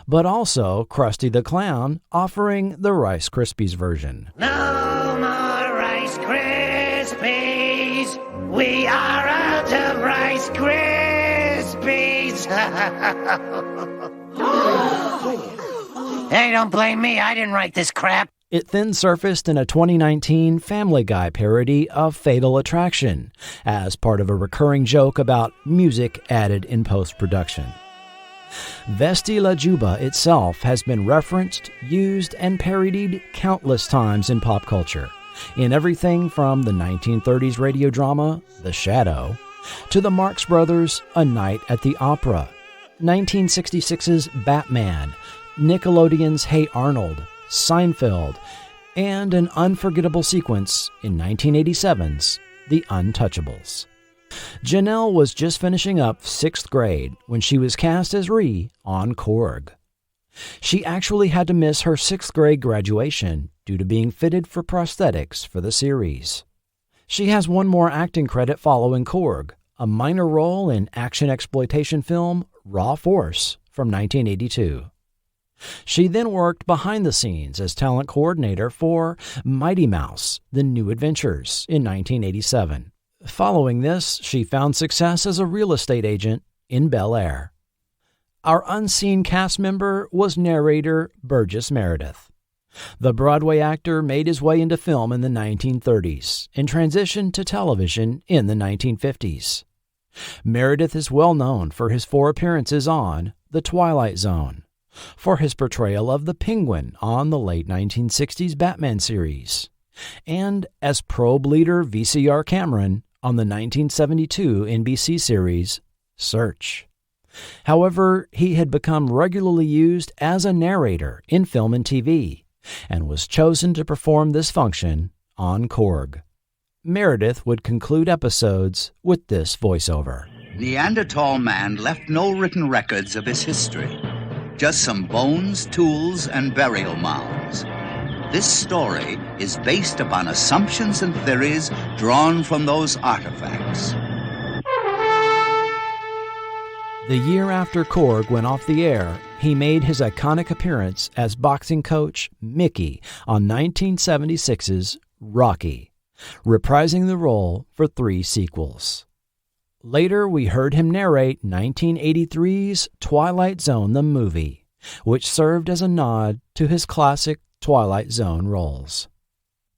but also Krusty the Clown offering the Rice Krispies version. No more Rice Krispies. We are out of Rice Krispies. Hey, don't blame me. I didn't write this crap. It then surfaced in a 2019 Family Guy parody of Fatal Attraction as part of a recurring joke about music added in post-production. Vesti La Juba itself has been referenced, used, and parodied countless times in pop culture, in everything from the 1930s radio drama The Shadow to the Marx Brothers' A Night at the Opera, 1966's Batman, Nickelodeon's Hey Arnold, Seinfeld, and an unforgettable sequence in 1987's The Untouchables. Janelle was just finishing up 6th grade when she was cast as Ree on Korg. She actually had to miss her 6th grade graduation due to being fitted for prosthetics for the series. She has one more acting credit following Korg, a minor role in action exploitation film Raw Force from 1982. She then worked behind the scenes as talent coordinator for Mighty Mouse: The New Adventures in 1987. Following this, she found success as a real estate agent in Bel Air. Our unseen cast member was narrator Burgess Meredith. The Broadway actor made his way into film in the 1930s and transitioned to television in the 1950s. Meredith is well known for his 4 appearances on The Twilight Zone, for his portrayal of the Penguin on the late 1960s Batman series, and as probe leader VCR Cameron on the 1972 NBC series Search. However, he had become regularly used as a narrator in film and TV, and was chosen to perform this function on Korg. Meredith would conclude episodes with this voiceover. Neanderthal man left no written records of his history. Just some bones, tools, and burial mounds. This story is based upon assumptions and theories drawn from those artifacts. The year after Korg went off the air, he made his iconic appearance as boxing coach Mickey on 1976's Rocky, reprising the role for 3 sequels. Later, we heard him narrate 1983's Twilight Zone the movie, which served as a nod to his classic Twilight Zone roles.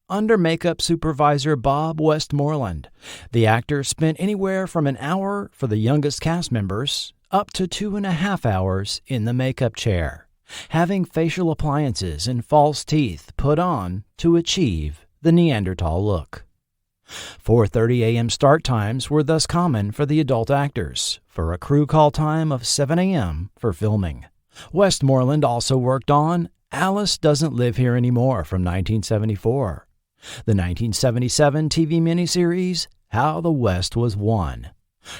Under makeup supervisor Bob Westmoreland, the actor spent anywhere from an hour for the youngest cast members up to 2.5 hours in the makeup chair, having facial appliances and false teeth put on to achieve the Neanderthal look. 4:30 a.m. start times were thus common for the adult actors, for a crew call time of 7 a.m. for filming. Westmoreland also worked on Alice Doesn't Live Here Anymore from 1974, the 1977 TV miniseries How the West Was Won,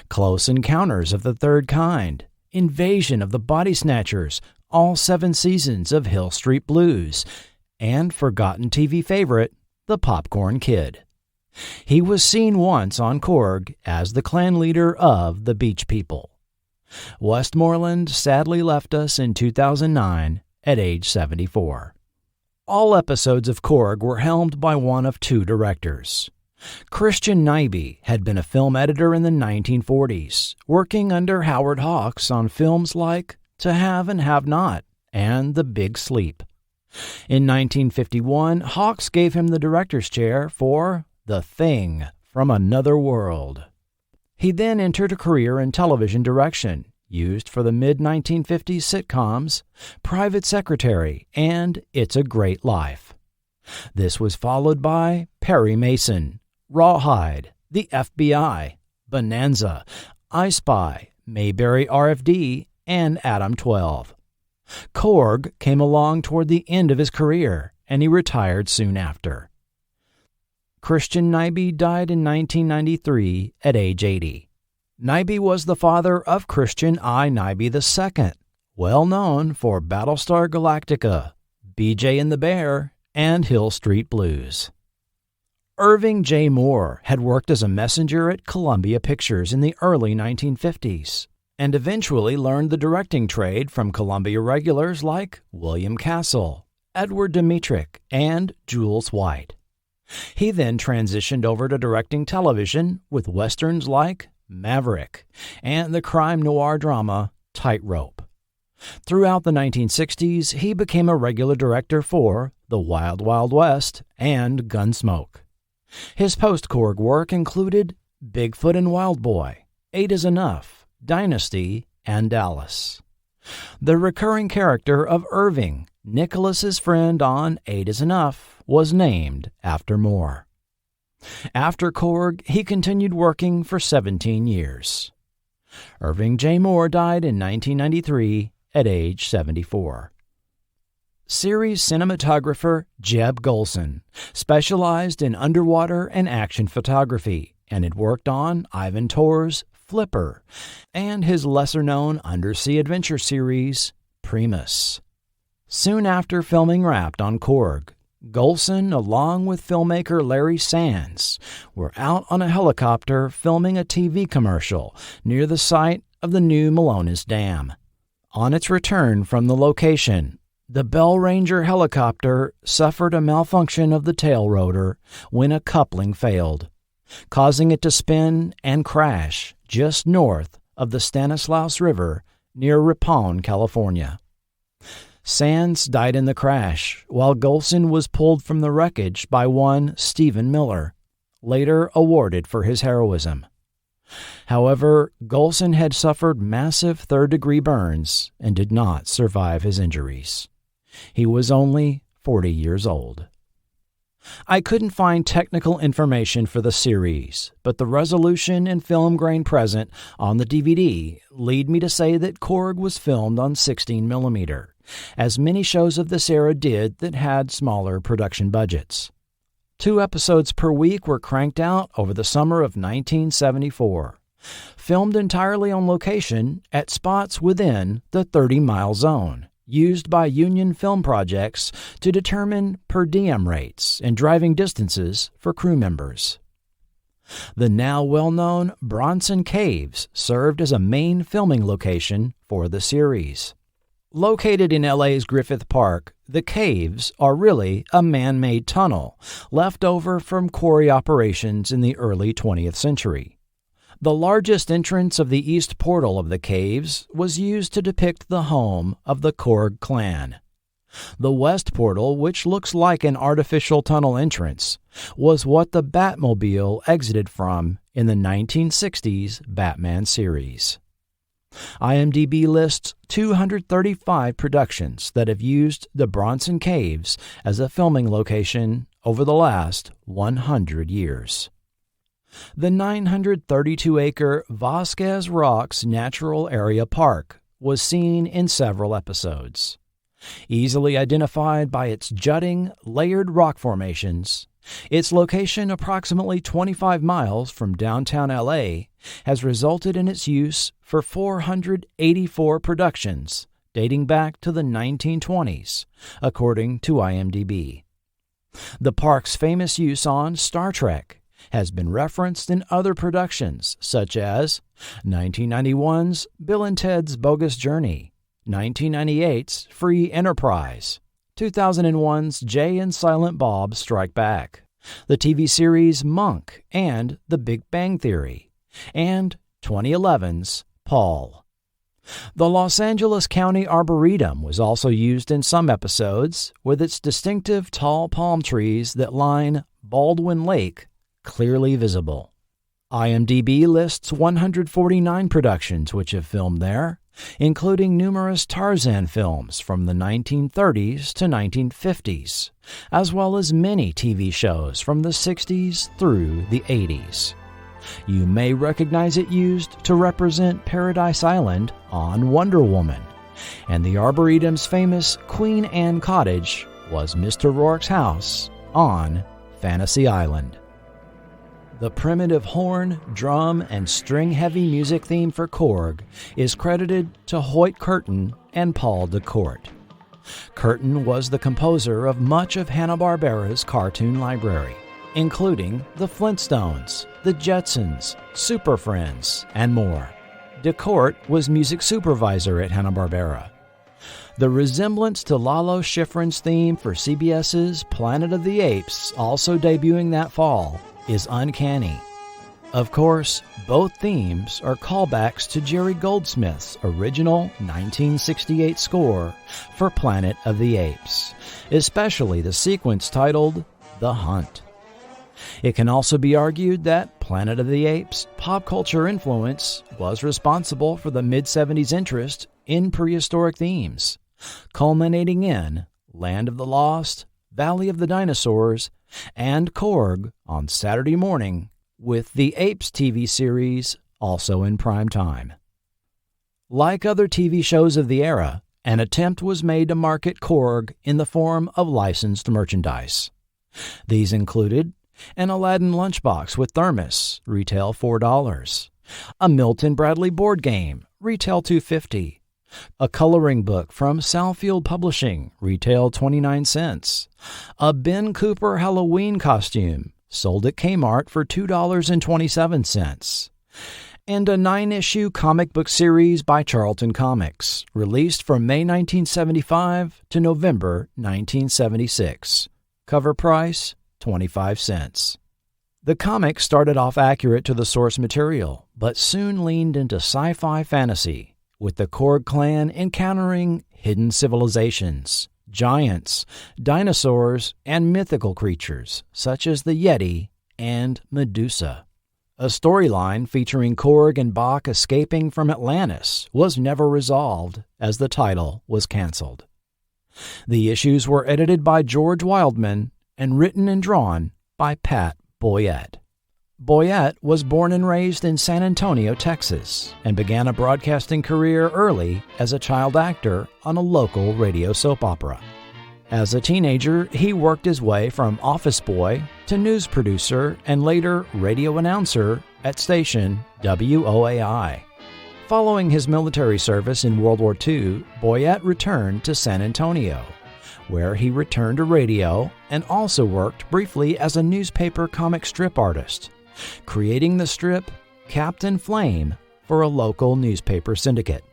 Close Encounters of the Third Kind, Invasion of the Body Snatchers, all 7 seasons of Hill Street Blues, and forgotten TV favorite, The Popcorn Kid. He was seen once on Korg as the clan leader of the Beach People. Westmoreland sadly left us in 2009 at age 74. All episodes of Korg were helmed by one of 2 directors. Christian Nyby had been a film editor in the 1940s, working under Howard Hawks on films like To Have and Have Not and The Big Sleep. In 1951, Hawks gave him the director's chair for The Thing from Another World. He then entered a career in television direction, used for the mid-1950s sitcoms Private Secretary and It's a Great Life. This was followed by Perry Mason, Rawhide, The FBI, Bonanza, I Spy, Mayberry RFD, and Adam 12. Korg came along toward the end of his career, and he retired soon after. Christian Nyby died in 1993 at age 80. Nyby was the father of Christian I. Nyby II, well known for Battlestar Galactica, BJ and the Bear, and Hill Street Blues. Irving J. Moore had worked as a messenger at Columbia Pictures in the early 1950s, and eventually learned the directing trade from Columbia regulars like William Castle, Edward Dmytryk, and Jules White. He then transitioned over to directing television with westerns like Maverick and the crime noir drama Tightrope. Throughout the 1960s, he became a regular director for The Wild Wild West and Gunsmoke. His post-Korg work included Bigfoot and Wild Boy, 8 is Enough, Dynasty, and Dallas. The recurring character of Irving, Nicholas's friend on 8 is Enough, was named after Moore. After Korg, he continued working for 17 years. Irving J. Moore died in 1993 at age 74. Series cinematographer Jeb Golson specialized in underwater and action photography and had worked on Ivan Tor's Flipper and his lesser-known undersea adventure series Primus. Soon after filming wrapped on Korg, Golson, along with filmmaker Larry Sands, were out on a helicopter filming a TV commercial near the site of the new Malones Dam. On its return from the location, the Bell Ranger helicopter suffered a malfunction of the tail rotor when a coupling failed, causing it to spin and crash just north of the Stanislaus River near Ripon, California. Sands died in the crash, while Golson was pulled from the wreckage by one Stephen Miller, later awarded for his heroism. However, Golson had suffered massive third-degree burns and did not survive his injuries. He was only 40 years old. I couldn't find technical information for the series, but the resolution and film grain present on the DVD lead me to say that Korg was filmed on 16mm, as many shows of this era did that had smaller production budgets. 2 episodes per week were cranked out over the summer of 1974, filmed entirely on location at spots within the 30-mile zone, used by Union Film Projects to determine per diem rates and driving distances for crew members. The now well-known Bronson Caves served as a main filming location for the series. Located in LA's Griffith Park, the caves are really a man-made tunnel left over from quarry operations in the early 20th century. The largest entrance of the east portal of the caves was used to depict the home of the Korg clan. The west portal, which looks like an artificial tunnel entrance, was what the Batmobile exited from in the 1960s Batman series. IMDb lists 235 productions that have used the Bronson Caves as a filming location over the last 100 years. The 932-acre Vasquez Rocks Natural Area Park was seen in several episodes. Easily identified by its jutting, layered rock formations, its location approximately 25 miles from downtown LA has resulted in its use for 484 productions dating back to the 1920s, according to IMDb. The park's famous use on Star Trek has been referenced in other productions such as 1991's Bill and Ted's Bogus Journey, 1998's Free Enterprise, 2001's Jay and Silent Bob Strike Back, the TV series Monk and The Big Bang Theory, and 2011's Paul. The Los Angeles County Arboretum was also used in some episodes, with its distinctive tall palm trees that line Baldwin Lake clearly visible. IMDb lists 149 productions which have filmed there, including numerous Tarzan films from the 1930s to 1950s, as well as many TV shows from the 60s through the 80s. You may recognize it used to represent Paradise Island on Wonder Woman, and the Arboretum's famous Queen Anne Cottage was Mr. Rourke's house on Fantasy Island. The primitive horn, drum, and string-heavy music theme for Korg is credited to Hoyt Curtin and Paul DeCourt. Curtin was the composer of much of Hanna-Barbera's cartoon library, including The Flintstones, The Jetsons, Super Friends, and more. DeCourt was music supervisor at Hanna-Barbera. The resemblance to Lalo Schifrin's theme for CBS's Planet of the Apes, also debuting that fall, is uncanny. Of course, both themes are callbacks to Jerry Goldsmith's original 1968 score for Planet of the Apes, especially the sequence titled The Hunt. It can also be argued that Planet of the Apes' pop culture influence was responsible for the mid-70s interest in prehistoric themes, culminating in Land of the Lost, Valley of the Dinosaurs, and Korg on Saturday morning, with the Apes TV series also in prime time. Like other TV shows of the era, an attempt was made to market Korg in the form of licensed merchandise. These included an Aladdin lunchbox with thermos, retail $4, a Milton Bradley board game, retail $2.50, a coloring book from Southfield Publishing, retail 29 cents, a Ben Cooper Halloween costume, sold at Kmart for $2.27, and a 9-issue comic book series by Charlton Comics, released from May 1975 to November 1976. Cover price, 25 cents. The comic started off accurate to the source material, but soon leaned into sci-fi fantasy, with the Korg clan encountering hidden civilizations, giants, dinosaurs, and mythical creatures such as the Yeti and Medusa. A storyline featuring Korg and Bach escaping from Atlantis was never resolved, as the title was canceled. The issues were edited by George Wildman and written and drawn by Pat Boyette. Boyette was born and raised in San Antonio, Texas, and began a broadcasting career early as a child actor on a local radio soap opera. As a teenager, he worked his way from office boy to news producer and later radio announcer at station WOAI. Following his military service in World War II, Boyette returned to San Antonio, where he returned to radio and also worked briefly as a newspaper comic strip artist, creating the strip Captain Flame for a local newspaper syndicate,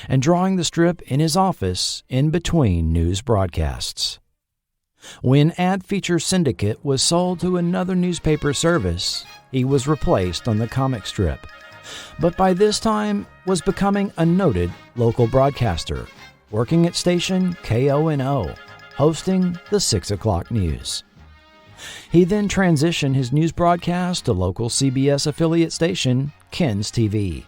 and drawing the strip in his office in between news broadcasts. When Ad Feature Syndicate was sold to another newspaper service, he was replaced on the comic strip, but by this time was becoming a noted local broadcaster, working at station KONO, hosting the 6 o'clock news. He then transitioned his news broadcast to local CBS affiliate station, Ken's TV,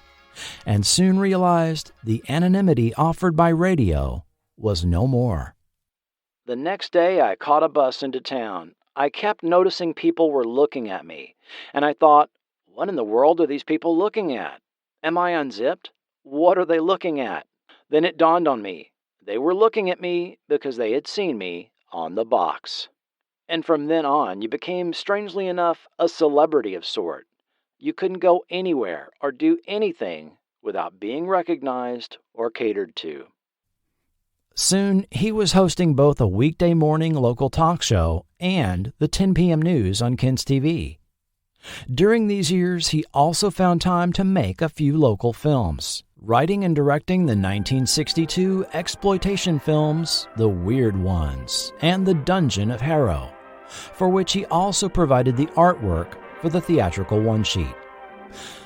and soon realized the anonymity offered by radio was no more. The next day, I caught a bus into town. I kept noticing people were looking at me, and I thought, what in the world are these people looking at? Am I unzipped? What are they looking at? Then it dawned on me. They were looking at me because they had seen me on the box. And from then on, you became, strangely enough, a celebrity of sort. You couldn't go anywhere or do anything without being recognized or catered to. Soon, he was hosting both a weekday morning local talk show and the 10 p.m. news on Ken's TV. During these years, he also found time to make a few local films, writing and directing the 1962 exploitation films The Weird Ones and The Dungeon of Harrow, for which he also provided the artwork for the theatrical one-sheet.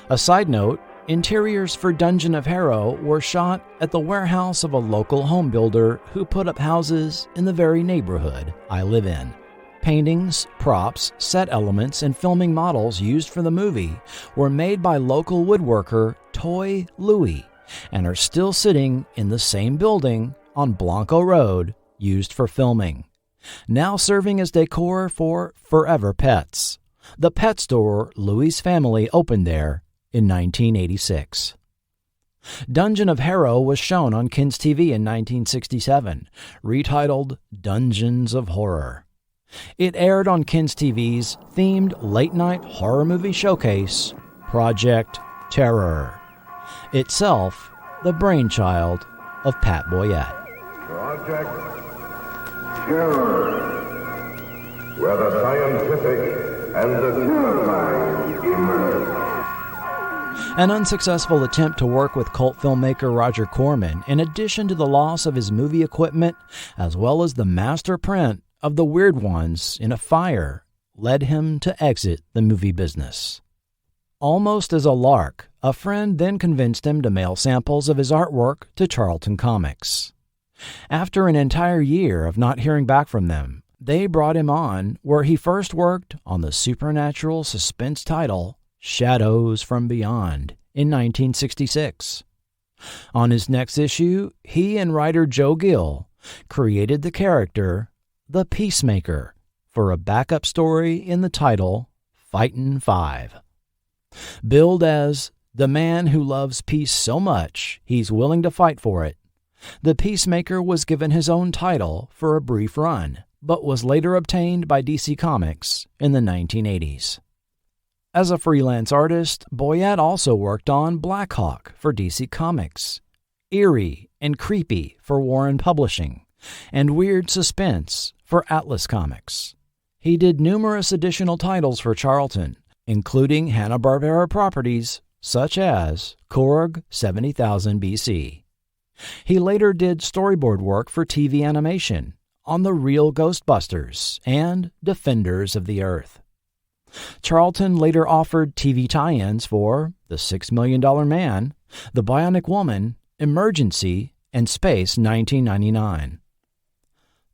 A side note, interiors for Dungeon of Harrow were shot at the warehouse of a local home builder who put up houses in the very neighborhood I live in. Paintings, props, set elements, and filming models used for the movie were made by local woodworker Toy Louie and are still sitting in the same building on Blanco Road used for filming, now serving as decor for Forever Pets, the pet store Louie's family opened there in 1986. Dungeon of Harrow was shown on Ken's TV in 1967, retitled Dungeons of Horror. It aired on Ken's TV's themed late-night horror movie showcase, Project Terror, itself the brainchild of Pat Boyette. Project Terror, where the scientific and the terrifying emerge. An unsuccessful attempt to work with cult filmmaker Roger Corman, in addition to the loss of his movie equipment, as well as the master print of The Weird Ones in a fire, led him to exit the movie business. Almost as a lark, a friend then convinced him to mail samples of his artwork to Charlton Comics. After an entire year of not hearing back from them, they brought him on where he first worked on the supernatural suspense title Shadows from Beyond in 1966. On his next issue, he and writer Joe Gill created the character The Peacemaker for a backup story in the title Fightin' Five. Billed as the man who loves peace so much he's willing to fight for it, the Peacemaker was given his own title for a brief run, but was later obtained by DC Comics in the 1980s. As a freelance artist, Boyette also worked on Black Hawk for DC Comics, Eerie and Creepy for Warren Publishing, and Weird Suspense for Atlas Comics. He did numerous additional titles for Charlton, including Hanna-Barbera properties such as Korg 70,000 BC. He later did storyboard work for TV animation on The Real Ghostbusters and Defenders of the Earth. Charlton later offered TV tie-ins for The $6 Million Man, The Bionic Woman, Emergency, and Space 1999.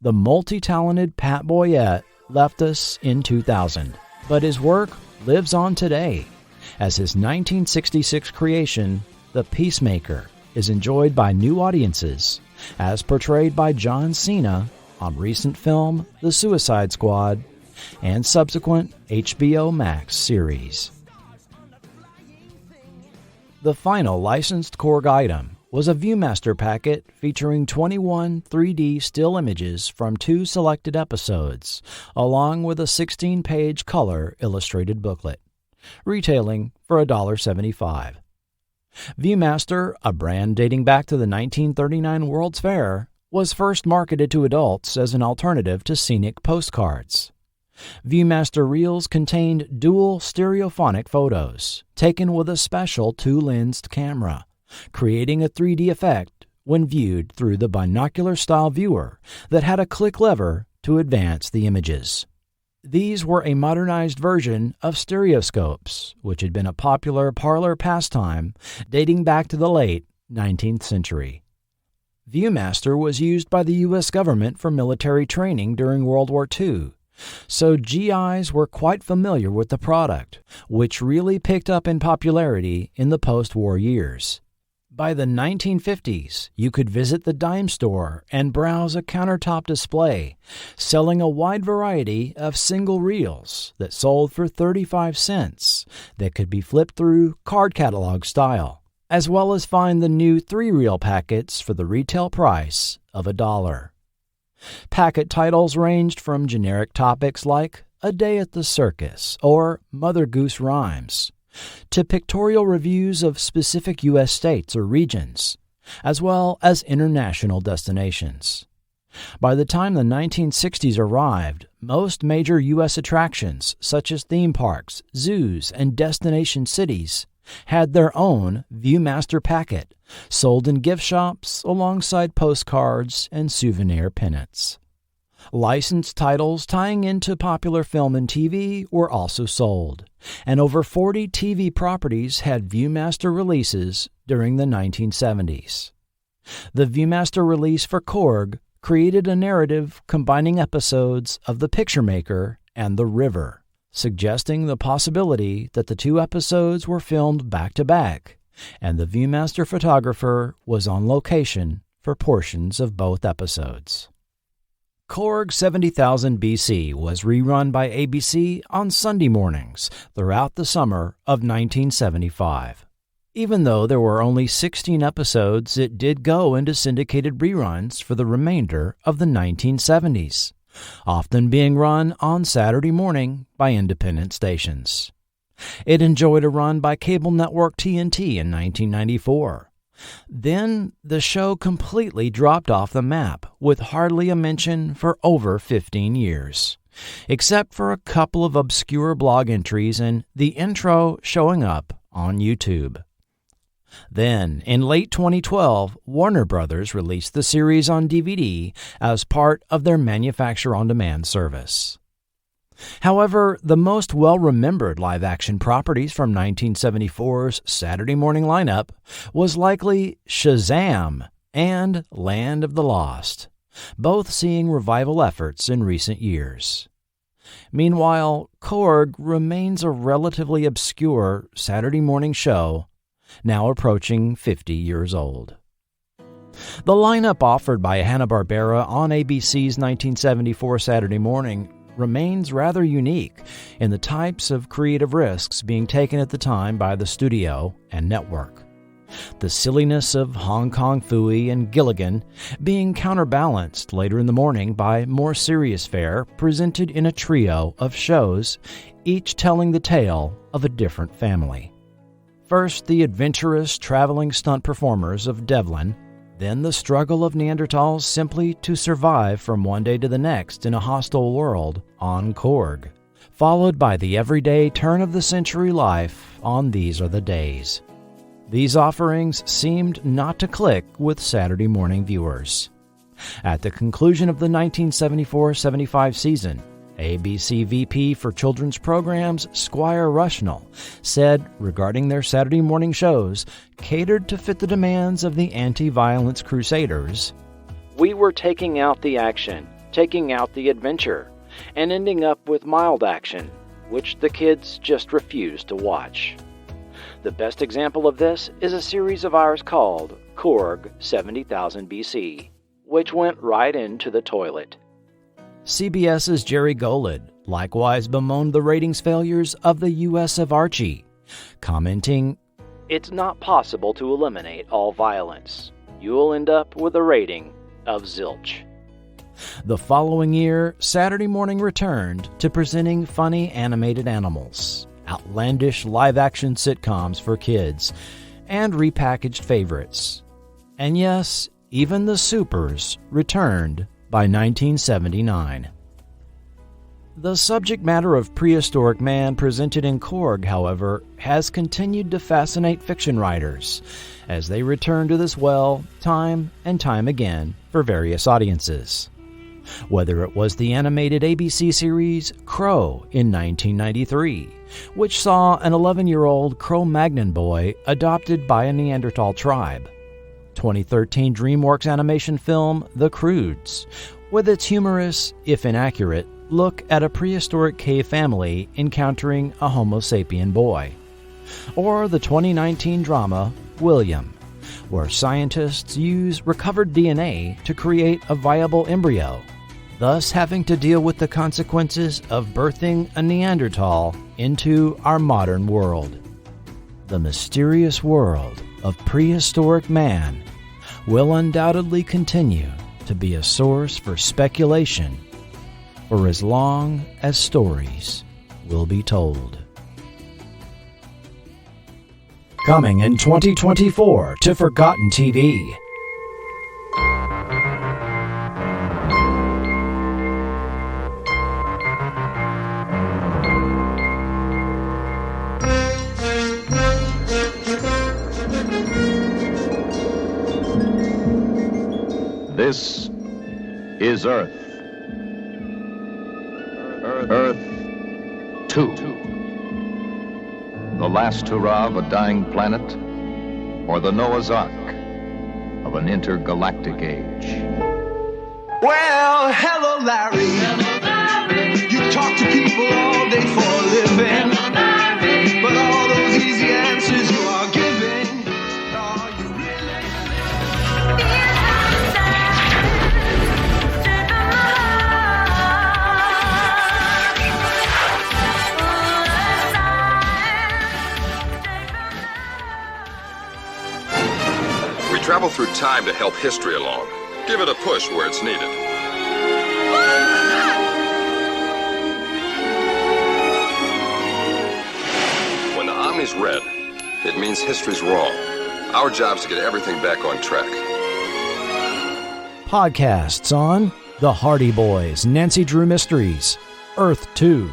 The multi-talented Pat Boyette left us in 2000, but his work lives on today as his 1966 creation, The Peacemaker, is enjoyed by new audiences, as portrayed by John Cena on recent film The Suicide Squad and subsequent HBO Max series. The final licensed Korg item was a Viewmaster packet featuring 21 3D still images from 2 selected episodes, along with a 16-page color illustrated booklet, retailing for $1.75. Viewmaster, a brand dating back to the 1939 World's Fair, was first marketed to adults as an alternative to scenic postcards. Viewmaster reels contained dual stereophonic photos, taken with a special 2-lensed camera, creating a 3D effect when viewed through the binocular-style viewer that had a click lever to advance the images. These were a modernized version of stereoscopes, which had been a popular parlor pastime dating back to the late 19th century. Viewmaster was used by the U.S. government for military training during World War II, so GIs were quite familiar with the product, which really picked up in popularity in the post-war years. By the 1950s, you could visit the dime store and browse a countertop display, selling a wide variety of single reels that sold for 35 cents that could be flipped through card catalog style, as well as find the new 3-reel packets for the retail price of $1. Packet titles ranged from generic topics like A Day at the Circus or Mother Goose Rhymes, to pictorial reviews of specific U.S. states or regions, as well as international destinations. By the time the 1960s arrived, most major U.S. attractions, such as theme parks, zoos, and destination cities, had their own Viewmaster packet, sold in gift shops alongside postcards and souvenir pennants. Licensed titles tying into popular film and TV were also sold, and over 40 TV properties had Viewmaster releases during the 1970s. The Viewmaster release for Korg created a narrative combining episodes of The Picture Maker and The River, suggesting the possibility that the 2 episodes were filmed back-to-back, and the Viewmaster photographer was on location for portions of both episodes. Korg 70,000 BC was rerun by ABC on Sunday mornings throughout the summer of 1975. Even though there were only 16 episodes, it did go into syndicated reruns for the remainder of the 1970s, often being run on Saturday morning by independent stations. It enjoyed a run by cable network TNT in 1994. Then the show completely dropped off the map, with hardly a mention for over 15 years, except for a couple of obscure blog entries and the intro showing up on YouTube. Then, in late 2012, Warner Brothers released the series on DVD as part of their manufacture-on-demand service. However, the most well-remembered live-action properties from 1974's Saturday morning lineup was likely Shazam and Land of the Lost, both seeing revival efforts in recent years. Meanwhile, Korg remains a relatively obscure Saturday morning show, now approaching 50 years old. The lineup offered by Hanna-Barbera on ABC's 1974 Saturday morning remains rather unique in the types of creative risks being taken at the time by the studio and network. The silliness of Hong Kong Phooey and Gilligan being counterbalanced later in the morning by more serious fare presented in a trio of shows, each telling the tale of a different family. First, the adventurous traveling stunt performers of Devlin, then the struggle of Neanderthals simply to survive from one day to the next in a hostile world on Korg, followed by the everyday turn-of-the-century life on These Are the Days. These offerings seemed not to click with Saturday morning viewers. At the conclusion of the 1974-75 season, ABC VP for Children's Programs Squire Rushnell said regarding their Saturday morning shows catered to fit the demands of the anti-violence crusaders, "We were taking out the action, taking out the adventure, and ending up with mild action, which the kids just refused to watch." The best example of this is a series of ours called Korg 70,000 BC, which went right into the toilet. CBS's Jerry Golod likewise bemoaned the ratings failures of the U.S. of Archie, commenting, "It's not possible to eliminate all violence. You'll end up with a rating of zilch." The following year, Saturday morning returned to presenting funny animated animals, outlandish live-action sitcoms for kids, and repackaged favorites. And yes, even the Supers returned by 1979. The subject matter of prehistoric man presented in Korg, however, has continued to fascinate fiction writers as they return to this well time and time again for various audiences. Whether it was the animated ABC series Crow in 1993, which saw an 11-year-old Cro-Magnon boy adopted by a Neanderthal tribe, 2013 DreamWorks animation film The Croods, with its humorous, if inaccurate, look at a prehistoric cave family encountering a Homo sapien boy, or the 2019 drama William, where scientists use recovered DNA to create a viable embryo, thus having to deal with the consequences of birthing a Neanderthal into our modern world. The mysterious world of prehistoric man will undoubtedly continue to be a source for speculation for as long as stories will be told. Coming in 2024 to Forgotten TV. This is Earth. Earth 2. The last hurrah of a dying planet, or the Noah's Ark of an intergalactic age. Well, hello, Larry. Hello, Larry. You talk to people all day for a living. Hello, Larry. But all those easy answers you are giving, are you really? We travel through time to help history along. Give it a push where it's needed. When the Omni's red, it means history's wrong. Our job's to get everything back on track. Podcasts on The Hardy Boys, Nancy Drew Mysteries, Earth 2,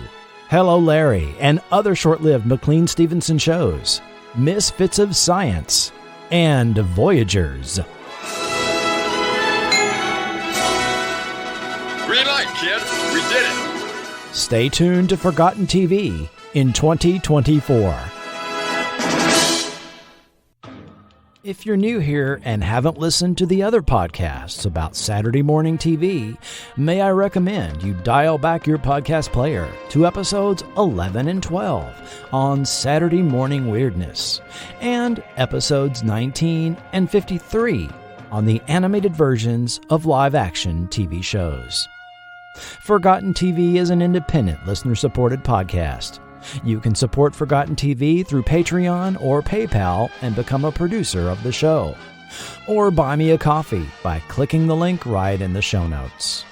Hello Larry, and other short-lived McLean Stevenson shows. Misfits of Science, and Voyagers. Green light, kid. We did it. Stay tuned to Forgotten TV in 2024. If you're new here and haven't listened to the other podcasts about Saturday morning TV, may I recommend you dial back your podcast player to episodes 11 and 12 on Saturday Morning Weirdness, and episodes 19 and 53 on the animated versions of live-action TV shows. Forgotten TV is an independent, listener-supported podcast. You can support Forgotten TV through Patreon or PayPal and become a producer of the show. Or buy me a coffee by clicking the link right in the show notes.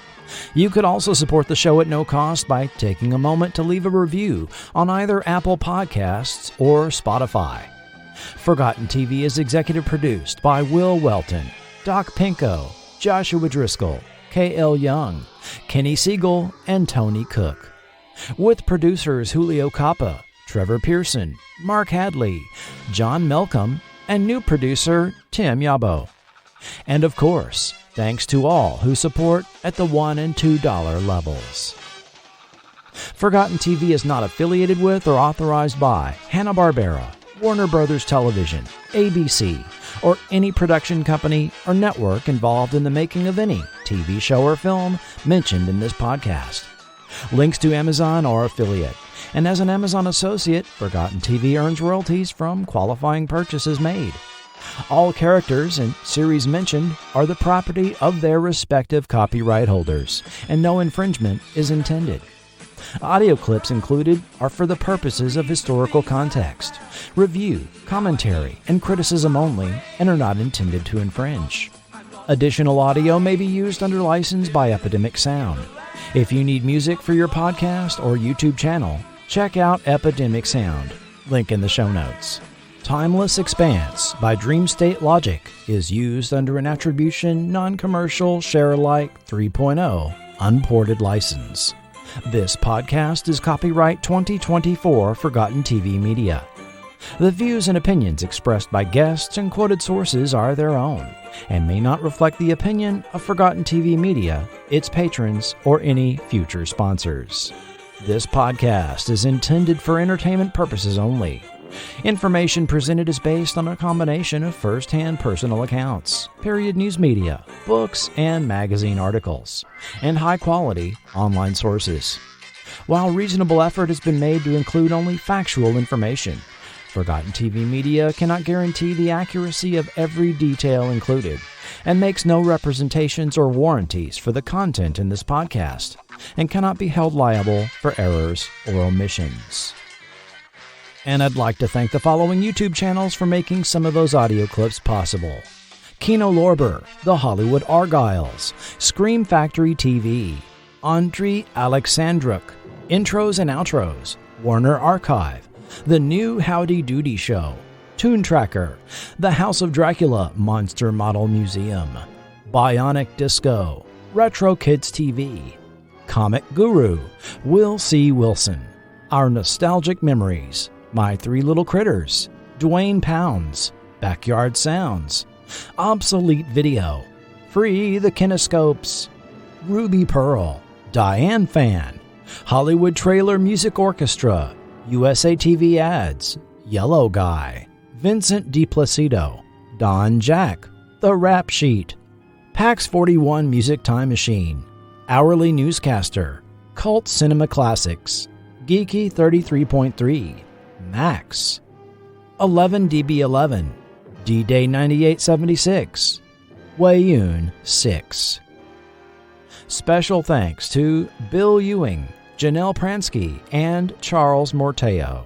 You could also support the show at no cost by taking a moment to leave a review on either Apple Podcasts or Spotify. Forgotten TV is executive produced by Will Welton, Doc Pinko, Joshua Driscoll, K.L. Young, Kenny Siegel, and Tony Cook. With producers Julio Capa, Trevor Pearson, Mark Hadley, John Melcom, and new producer Tim Yabo. And of course, thanks to all who support at the $1 and $2 levels. Forgotten TV is not affiliated with or authorized by Hanna-Barbera, Warner Brothers Television, ABC, or any production company or network involved in the making of any TV show or film mentioned in this podcast. Links to Amazon are affiliate, and as an Amazon associate, Forgotten TV earns royalties from qualifying purchases made. All characters and series mentioned are the property of their respective copyright holders, and no infringement is intended. Audio clips included are for the purposes of historical context, review, commentary, and criticism only, and are not intended to infringe. Additional audio may be used under license by Epidemic Sound. If you need music for your podcast or YouTube channel, check out Epidemic Sound, link in the show notes. Timeless Expanse by Dream State Logic is used under an attribution, non-commercial, share-alike 3.0 unported license. This podcast is copyright 2024 Forgotten TV Media. The views and opinions expressed by guests and quoted sources are their own and may not reflect the opinion of Forgotten TV Media, its patrons, or any future sponsors. This podcast is intended for entertainment purposes only. Information presented is based on a combination of first-hand personal accounts, period news media, books, and magazine articles, and high-quality online sources. While reasonable effort has been made to include only factual information, Forgotten TV Media cannot guarantee the accuracy of every detail included, and makes no representations or warranties for the content in this podcast, and cannot be held liable for errors or omissions. And I'd like to thank the following YouTube channels for making some of those audio clips possible: Kino Lorber, The Hollywood Argyles, Scream Factory TV, Andriy Alexandruk, Intros and Outros, Warner Archive, The New Howdy Doody Show, Toon Tracker, The House of Dracula Monster Model Museum, Bionic Disco, Retro Kids TV, Comic Guru, Will C. Wilson, Our Nostalgic Memories, My Three Little Critters, Dwayne Pounds, Backyard Sounds, Obsolete Video, Free the Kinescopes, Ruby Pearl, Diane Fan, Hollywood Trailer Music Orchestra, USA TV Ads, Yellow Guy, Vincent DiPlacido, Don Jack, The Rap Sheet, PAX 41 Music Time Machine, Hourly Newscaster, Cult Cinema Classics, Geeky 33.3, Max, 11DB11, D-Day 9876, Wayun 6. Special thanks to Bill Ewing, Janelle Pransky, and Charles Morteo,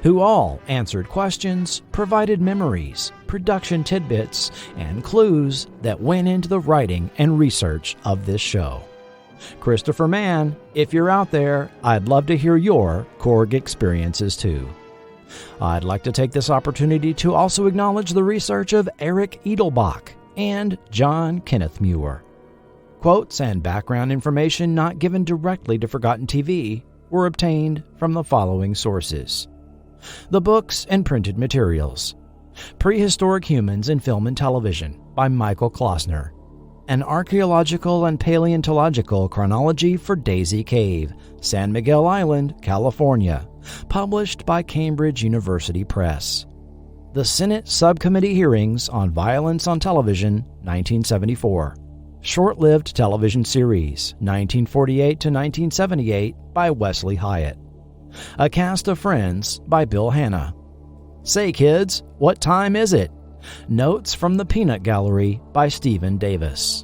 who all answered questions, provided memories, production tidbits, and clues that went into the writing and research of this show. Christopher Mann, if you're out there, I'd love to hear your Korg experiences too. I'd like to take this opportunity to also acknowledge the research of Eric Edelbach and John Kenneth Muir. Quotes and background information not given directly to Forgotten TV were obtained from the following sources: The books and printed materials. Prehistoric Humans in Film and Television by Michael Klossner. An Archaeological and Paleontological Chronology for Daisy Cave, San Miguel Island, California, published by Cambridge University Press. The Senate Subcommittee Hearings on Violence on Television, 1974. Short-lived television series, 1948 to 1978, by Wesley Hyatt. A Cast of Friends by Bill Hanna. Say Kids, What Time Is It? Notes from the Peanut Gallery by Stephen Davis.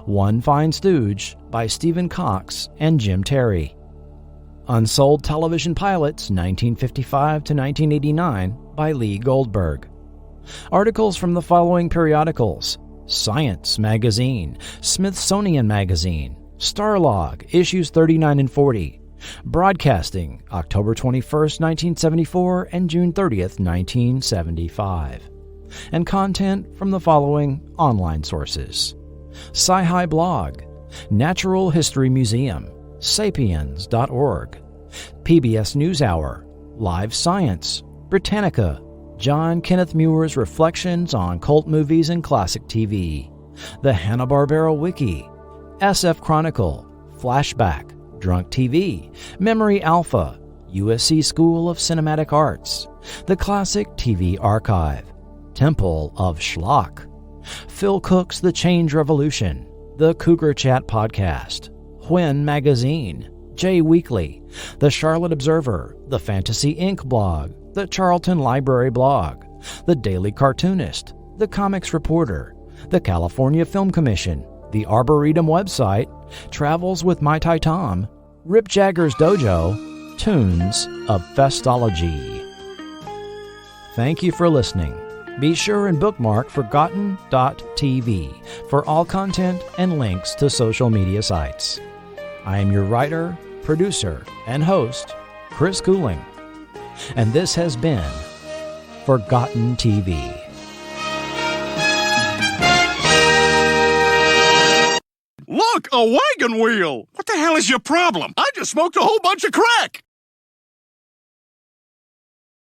One Fine Stooge by Stephen Cox and Jim Terry. Unsold Television Pilots 1955 to 1989 by Lee Goldberg. Articles from the following periodicals: Science Magazine, Smithsonian Magazine, Starlog, issues 39 and 40, Broadcasting, October 21st, 1974 and June 30th, 1975. And content from the following online sources: Sci-Hi Blog, Natural History Museum, Sapiens.org, PBS NewsHour, Live Science, Britannica, John Kenneth Muir's Reflections on Cult Movies and Classic TV, the Hanna-Barbera Wiki, SF Chronicle, Flashback, Drunk TV, Memory Alpha, USC School of Cinematic Arts, the Classic TV Archive, Temple of Schlock, Phil Cook's The Change Revolution, the Cougar Chat Podcast, When Magazine, J Weekly, the Charlotte Observer, the Fantasy Inc. blog, the Charlton Library blog, the Daily Cartoonist, the Comics Reporter, the California Film Commission, the Arboretum website, Travels with My Tai Tom, Rip Jagger's Dojo, Tunes of Festology. Thank you for listening. Be sure and bookmark Forgotten.tv for all content and links to social media sites. I am your writer, producer, and host, Chris Cooling. And this has been Forgotten TV. Look, a wagon wheel! What the hell is your problem? I just smoked a whole bunch of crack!